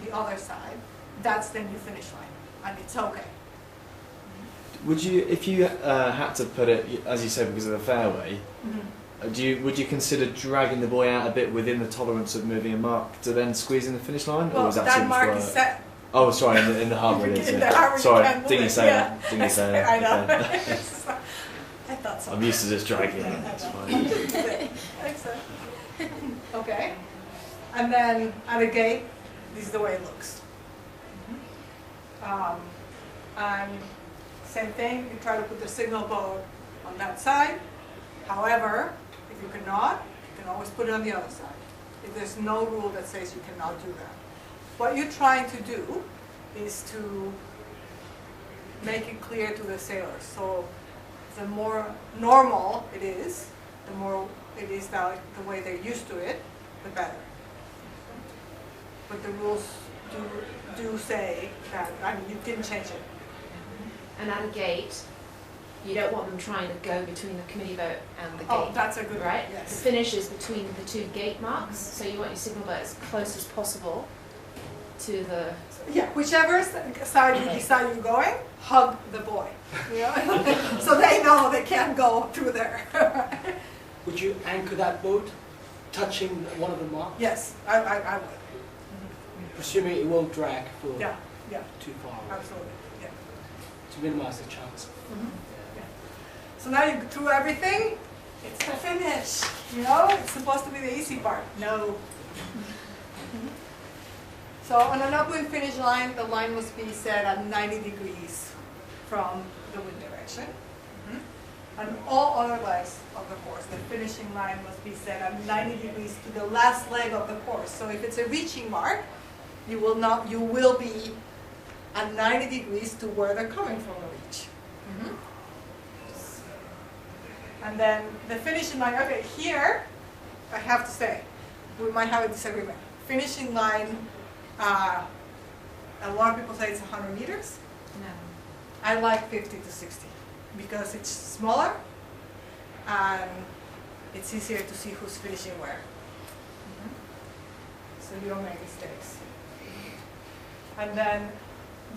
the other side, that's the new finish line, and it's okay. Would you, if you had to put it, as you said, because of the fairway, would you consider dragging the buoy out a bit within the tolerance of moving a mark to then squeeze in the finish line? Well, or is that, too that much mark work? is set. Oh, sorry, in the harbour it is. In Yeah. the harbour you Sorry, can't move dinghy it, sailor. yeah. Dinghy sailor. I know. Okay. I thought so. I'm used to just dragging it. It's fine. Excellent. Okay. And then at a gate, this is the way it looks. And same thing, you try to put the signal boat on that side. However, if you cannot, you can always put it on the other side. There's no rule that says you cannot do that. What you're trying to do is to make it clear to the sailors. So the more normal it is, the more it is that the way they're used to it, the better. But the rules do say that, I mean, you can change it. And at a gate, you don't want them trying to go between the committee boat and the gate. Oh, that's a good right? one, The yes. finish is between the two gate marks, so you want your signal boat as close as possible to the... Yeah, whichever side you decide you're going, hug the boy. You know? So they know they can't go through there. Would you anchor that boat touching one of the marks? Yes, I would. Presuming it won't drag for Yeah, too far away, absolutely. Yeah. to minimize the chance. Yeah. So now you threw everything, it's the finish. You know, it's supposed to be the easy part. No. So on an upwind finish line, the line must be set at 90 degrees from the wind direction. And all other legs of the course, the finishing line must be set at 90 degrees to the last leg of the course. So if it's a reaching mark, you will be at 90 degrees to where they're coming from the reach. And then the finishing line, okay, here, I have to say, we might have a disagreement. Finishing line, a lot of people say it's 100 meters. No. I like 50 to 60 because it's smaller and it's easier to see who's finishing where. So you don't make mistakes. And then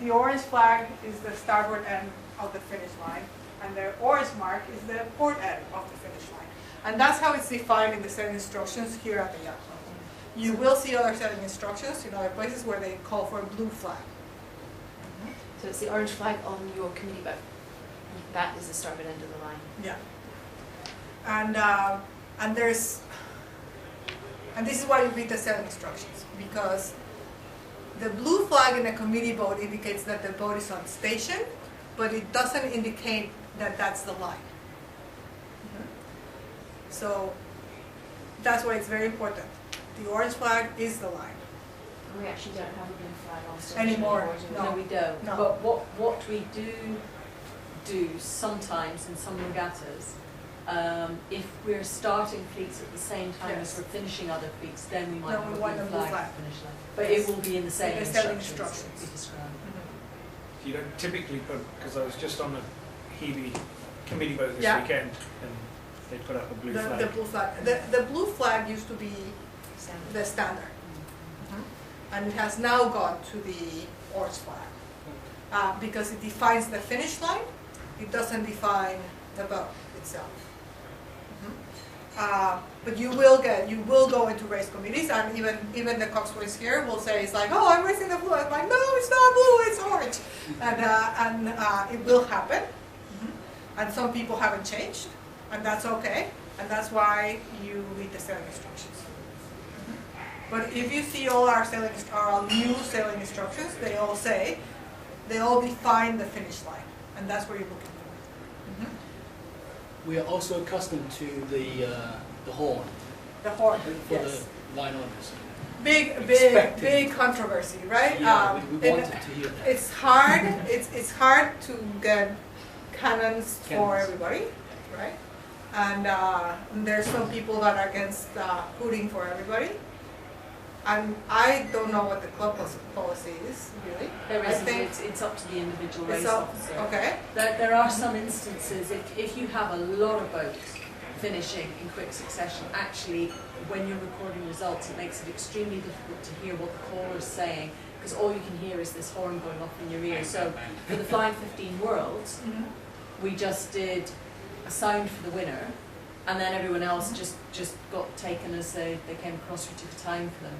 the orange flag is the starboard end of the finish line, and the orange mark is the port end of the finish line. And that's how it's defined in the sailing instructions here at the yacht club. You will see other sailing instructions in other places where they call for a blue flag. So it's the orange flag on your committee boat. That is the starboard end of the line. Yeah. And this is why you read the sailing instructions, because the blue flag in a committee boat indicates that the boat is on station, but it doesn't indicate that that's the line. So that's why it's very important. The orange flag is the line. We actually don't have a blue flag on station Anymore, do we? no. No, we don't. No. But what we do sometimes in some regattas, if we're starting fleets at the same time Yes. as we're finishing other fleets, then we might Then have we a want blue a blue flag flag. to finish line. But Yes. it will be in the same In the sailing instructions instructions. that we described. You don't typically put, because I was just on a Hebe committee boat this Yeah. weekend, and they put up a blue The flag. blue flag. The blue flag used to be Standard. the standard. And it has now gone to the orange flag. Because it defines the finish line, it doesn't define the boat itself. But you will go into race committees, and even the coxswains here will say, it's like, oh, I'm racing the blue. I'm like, no, it's not blue, it's orange. And it will happen. And some people haven't changed, and that's okay. And that's why you read the sailing instructions. But if you see all our new sailing instructions, they all define the finish line, and that's where you're looking for. We are also accustomed to the horn The horn, for yes. the line owners. Expecting. Big controversy, right? Yeah, we and wanted to hear that. it's hard. It's hard to get cannons for Cannons. everybody, right? And there's some people that are against hooting for everybody. And I don't know what the club policy is, really. There I isn't. think It's up to the individual race it's up, officer. okay. There are some instances, if you have a lot of boats finishing in quick succession, actually, when you're recording results, it makes it extremely difficult to hear what the caller is saying, because all you can hear is this horn going off in your ear. So for the Flying 15 Worlds, we just did a sound for the winner, and then everyone else just got taken as they came across. We took a time for them.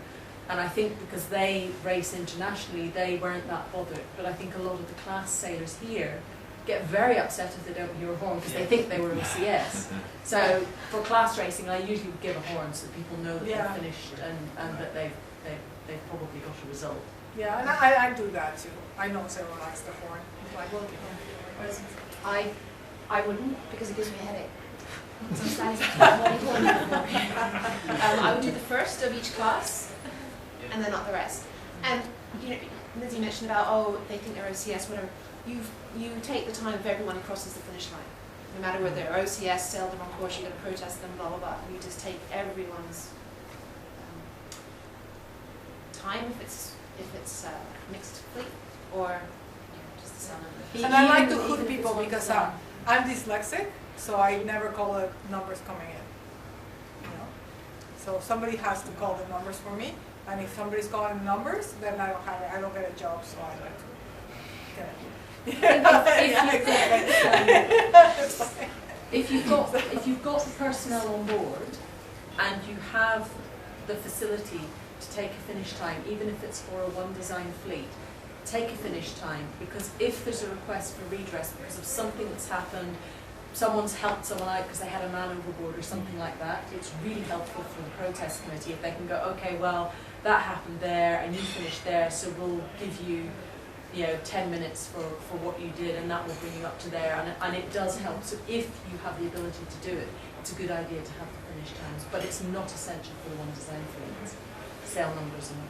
And I think because they race internationally, they weren't that bothered. But I think a lot of the class sailors here get very upset if they don't hear a horn because they think they were OCS. So for class racing, I usually would give a horn so that people know that Yeah. they're finished and that they've probably got a result. Yeah, and I do that too. I know Sarah likes the horn. It's like, well, I wouldn't, because it gives me a headache. So I would do the first of each class, and then not the rest. And you know, Lizzie mentioned about, oh, they think they're OCS, whatever. You take the time of everyone who crosses the finish line. No matter whether they're OCS, sailed the wrong course, you're going to protest them, blah, blah, blah. You just take everyone's time if it's mixed fleet, or just the sail number. and I like to Even hoot if it's people one because design. I'm dyslexic, so I never call the numbers coming in. You know? So somebody has to call the numbers for me, and if somebody's calling the numbers, then I don't get a job, so I like to get it. If you've got the personnel on board and you have the facility to take a finish time, even if it's for a one design fleet, take a finish time, because if there's a request for redress because of something that's happened, someone's helped someone out because they had a man overboard or something like that, it's really helpful for the protest committee if they can go, okay, well, that happened there and you finished there, so we'll give you 10 minutes for what you did, and that will bring you up to there, and it does help. So if you have the ability to do it, it's a good idea to have the finish times, but it's not essential for the one design fleet. Sail numbers are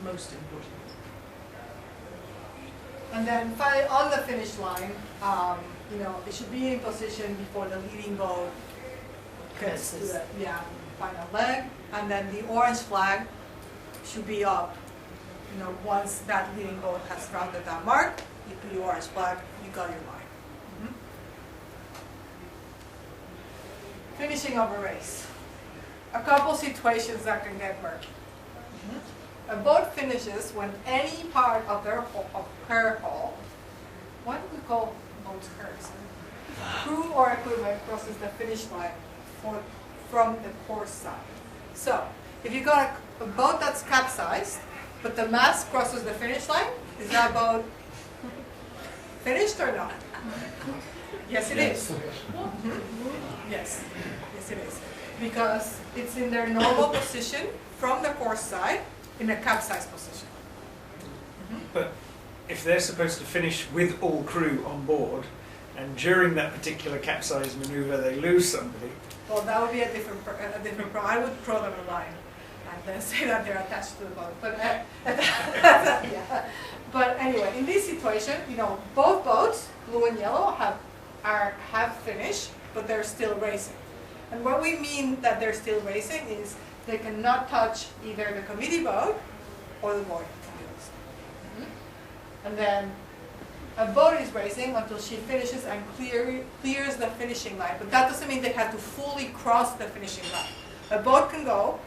most important. And then finally, on the finish line, it should be in position before the leading boat gets to the final leg, and then the orange flag should be up. Once that leading boat has rounded that mark, you put your orange flag, you got your line. finishing of a race. A couple situations that can get murky. A boat finishes when any part of their of her hull, what do we call boats hers? Crew or equipment crosses the finish line from the port side. So, if you got a boat that's capsized, but the mast crosses the finish line, is that boat finished or not? Yes, it is. Yes, yes, it is. Because it's in their normal position from the port side in a capsized position. But if they're supposed to finish with all crew on board, and during that particular capsize maneuver they lose somebody, Well, that would be a different I would draw them a line and then say that they're attached to the boat. But yeah. But anyway, in this situation, you know, both boats, blue and yellow, have finished, but they're still racing. And what we mean that they're still racing is they cannot touch either the committee boat or the boy. And then a boat is racing until she finishes and clears the finishing line. But that doesn't mean they have to fully cross the finishing line. A boat can go,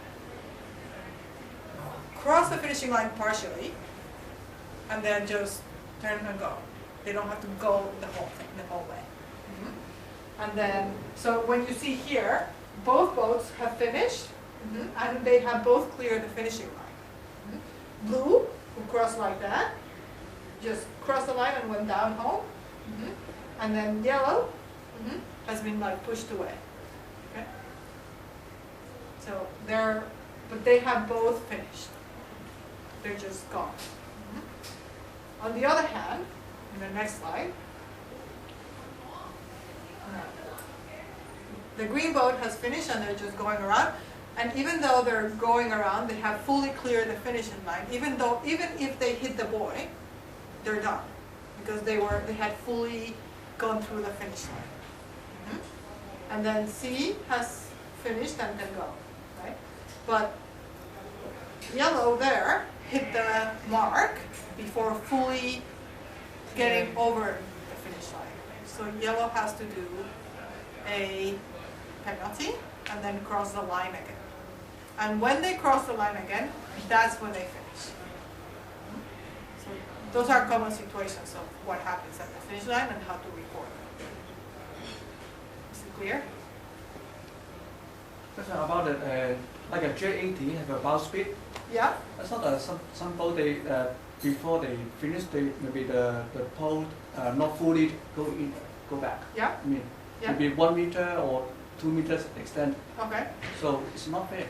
cross the finishing line partially, and then just turn and go. They don't have to go the whole thing, the whole way. And then, so when you see here, both boats have finished, and they have both cleared the finishing line. Blue, who crossed like that, just crossed the line and went down home. And then yellow has been like pushed away. Okay? So but they have both finished. They're just gone. On the other hand, in the next slide, the green boat has finished and they're just going around. And even though they're going around, they have fully cleared the finishing line. Even if they hit the buoy, they're done because they had fully gone through the finish line. And then C has finished and can go, right? But yellow there hit the mark before fully getting over the finish line. So yellow has to do a penalty and then cross the line again. And when they cross the line again, that's when they finish. So those are common situations of what happens at the finish line and how to record it. Is it clear? Question about it, like a J80 have a bow speed. Yeah. I thought some boat they before they finish maybe the pole not fully go back. Yeah. I mean Yeah. maybe 1 meter or 2 meters extent. Okay. So it's not fair.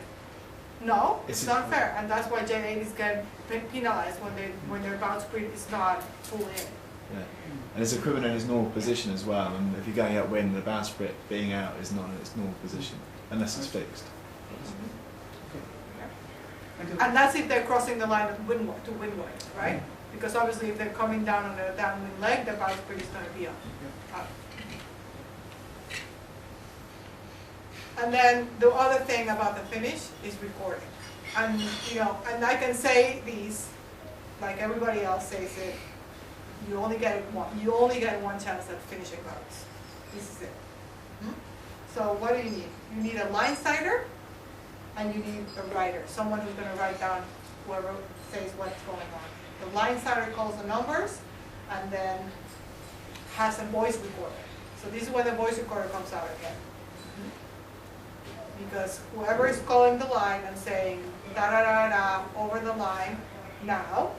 No, it's not fair, and that's why J80s get penalized when their bow speed is not fully in. Yeah. And it's equivalent in its normal position as well, and if you're going upwind, the bow sprit being out is not in its normal position, unless it's fixed. Thank you. And that's if they're crossing the line of windward to windward, right? Because obviously if they're coming down on the downwind leg, the bow speed is going to be up. And then the other thing about the finish is recording. And and I can say these, like everybody else says it, you only get one chance at finishing boats. This is it. So what do you need? You need a line sighter and you need a writer, someone who's going to write down whoever says what's going on. The line sighter calls the numbers and then has a voice recorder. So this is when the voice recorder comes out again. Because whoever is calling the line and saying da da da da over the line now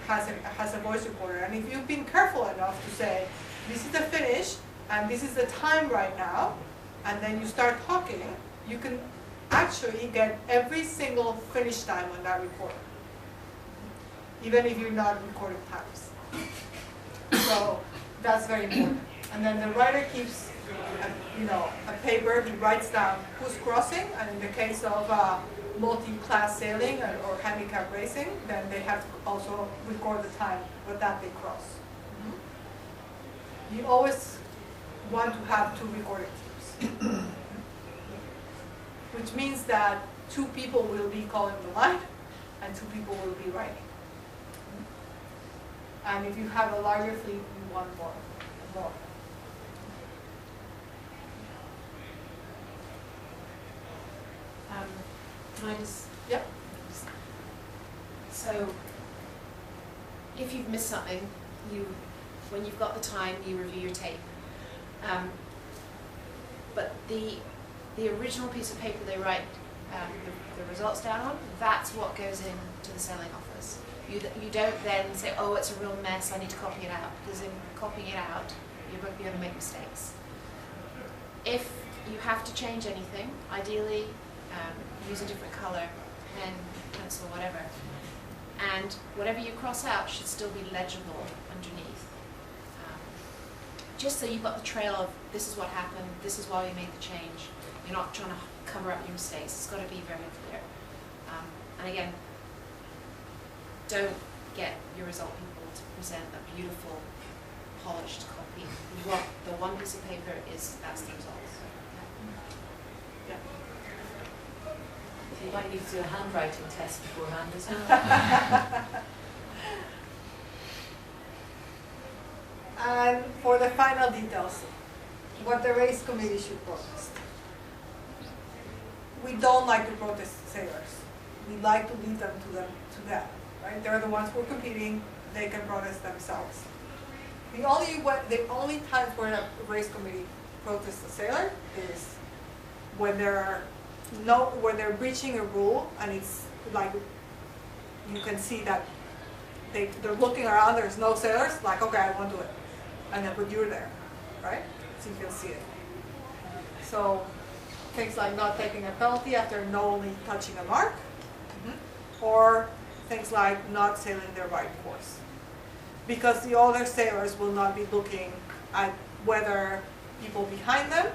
has a voice recorder. And if you've been careful enough to say this is the finish and this is the time right now, and then you start talking, you can actually get every single finish time on that recorder, even if you're not recording times. So that's very important. And then the writer keeps a paper, he writes down who's crossing, and in the case of multi-class sailing or handicap racing, then they have to also record the time that they cross. You always want to have 2 recording teams, which means that 2 people will be calling the line and 2 people will be writing. And if you have a larger fleet, you want more. Can I just? Yep. So, if you've missed something, when you've got the time, you review your tape. But the original piece of paper they write the results down on, that's what goes into the selling office. You don't then say, oh, it's a real mess, I need to copy it out, because in copying it out, you're going to make mistakes. If you have to change anything, ideally use a different color, pen, pencil, whatever. And whatever you cross out should still be legible underneath. Just so you've got the trail of this is what happened, this is why we made the change. You're not trying to cover up your mistakes. It's got to be very clear. And again, don't get your result people to present a beautiful, polished copy. You want the one piece of paper that's the result. Yeah. You might need to do a handwriting test beforehand as well. And for the final details, what the race committee should protest. We don't like to protest sailors. We like to leave them to them, right? They're the ones who are competing. They can protest themselves. The only times where a race committee protests a sailor is when when they're breaching a rule, and it's like you can see that they're looking around. There's no sailors. Like, okay, I won't do it, and then but you're there, right? So you can see it. So things like not taking a penalty after only touching a mark, or things like not sailing their right course, because the other sailors will not be looking at whether people behind them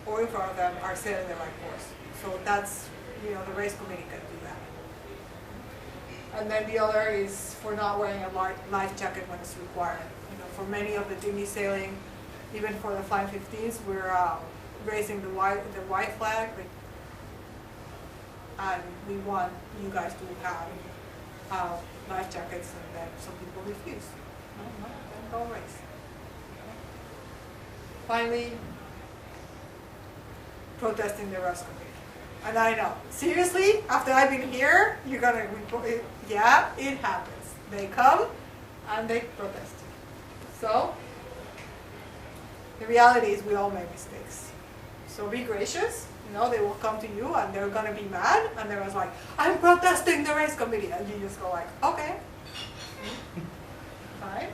or in front of them are sailing the right course. So that's, the race committee can do that. And then the other is for not wearing a life jacket when it's required. For many of the dinghy sailing, even for the Flying 15s, we're raising the white flag, and we want you guys to have life jackets, and then some people refuse. No, then don't race. Finally, protesting the race committee. And I know, seriously, after I've been here, you're gonna report it. Yeah, it happens. They come and they protest. So, the reality is we all make mistakes. So be gracious. They will come to you and they're gonna be mad, and they're like, I'm protesting the race committee, and you just go like, okay, fine.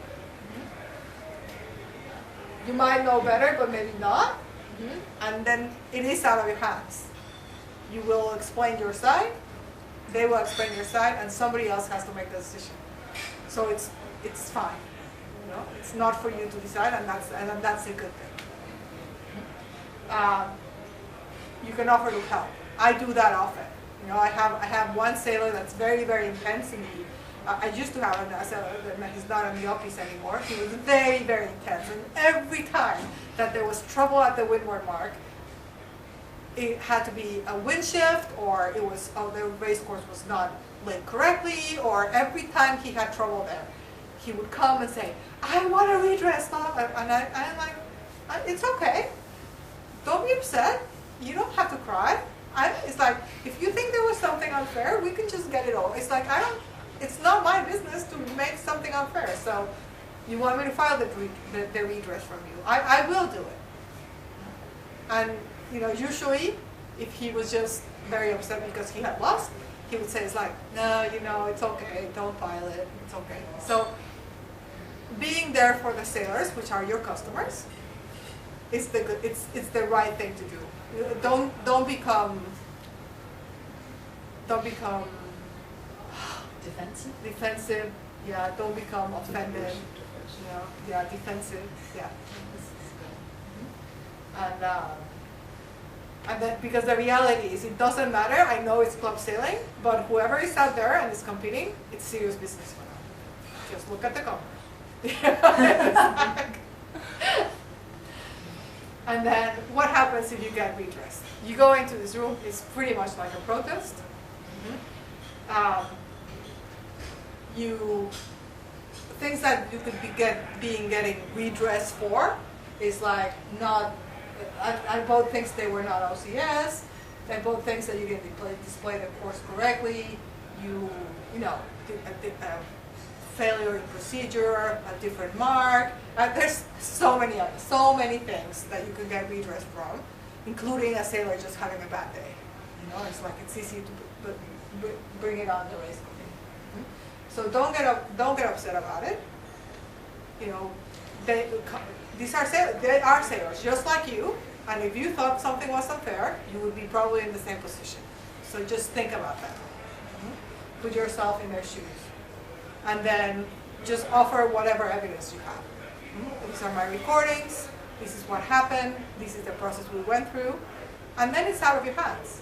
You might know better, but maybe not. And then it is out of your hands. You will explain your side, they will explain your side, and somebody else has to make the decision. So it's fine. It's not for you to decide, and that's a good thing. You can offer to help. I do that often. I have one sailor that's very, very intense, and I used to have a sailor that he's not on the office anymore. He was very, very intense, and every time that there was trouble at the windward mark, it had to be a wind shift, or it was the race course was not laid correctly, or every time he had trouble there, he would come and say, I want a redress, and I'm like, it's okay. Don't be upset. You don't have to cry. It's like, if you think there was something unfair, we can just get it all. It's like, it's not my business to make something unfair. So you want me to file the redress from you. I will do it. And, usually, if he was just very upset because he had lost, he would say, it's like, no, it's okay. Don't file it. It's okay. So being there for the sailors, which are your customers, it's the right thing to do. Don't become defensive. Yeah, don't become offended. Yeah, defensive. Yeah, and then because the reality is, it doesn't matter. I know it's club sailing, but whoever is out there and is competing, it's serious business for them. Just look at the cover. And then what happens if you get redressed? You go into this room, it's pretty much like a protest. Things that you could be getting redressed for is like not, I both things they were not OCS, They both things that you can display the course correctly. You know, failure in procedure, a different mark. There's so many things that you can get redress from, including a sailor just having a bad day. You know, it's like it's easy to bring it on the race committee. So don't get upset about it. You know, they are sailors just like you, and if you thought something was unfair, you would be probably in the same position. So just think about that. Put yourself in their shoes, and then just offer whatever evidence you have. These are my recordings. This is what happened. This is the process we went through, and then it's out of your hands.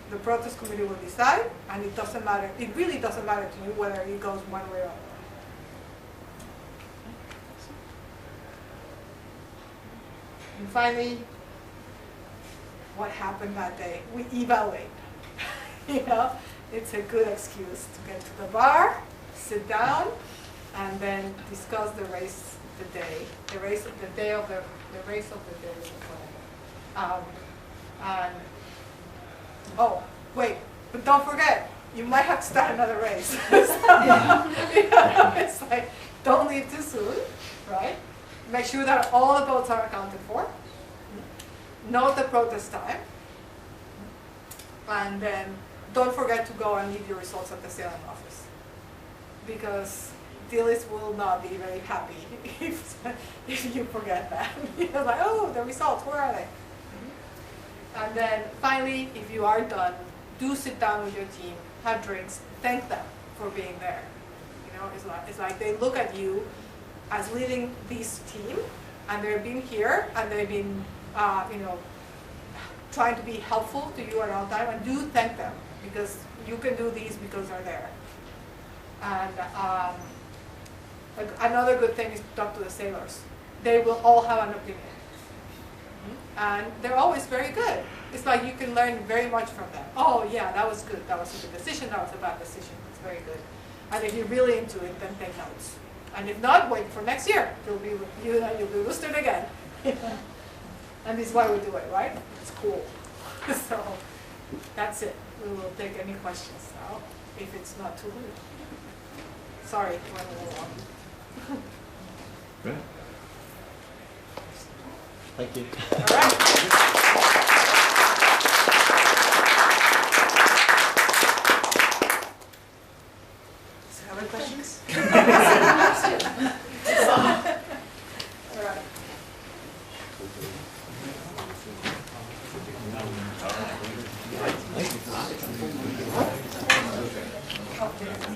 The protest committee will decide, and it doesn't matter. It really doesn't matter to you whether it goes one way or another. And finally, what happened that day? We evaluate. You know, it's a good excuse to get to the bar, sit down, and then discuss the race of the day, the race of the day. And oh, wait, but don't forget, you might have to start another race. It's like, don't leave too soon, right? Make sure that all the boats are accounted for. Note the protest time. And then don't forget to go and leave your results at the sailing office. Because dealers will not be very happy if you forget that. You're like, oh, the results, where are they? And then finally, if you are done, do sit down with your team, have drinks, thank them for being there. You know, it's like they look at you as leading this team, and they've been here, and they've been, you know, trying to be helpful to you at all time, and do thank them, because you can do these because they're there. And another good thing is to talk to the sailors. They will all have an opinion. And they're always very good. It's like you can learn very much from them. Oh yeah, that was good. That was a good decision. That was a bad decision. It's very good. And if you're really into it, then take notes. And if not, wait for next year. You'll be boosted again. And this is why we do it, right? It's cool. So that's it. We will take any questions now, if it's not too late. Sorry, went a little long. Great. Thank you. All right. So, have any questions?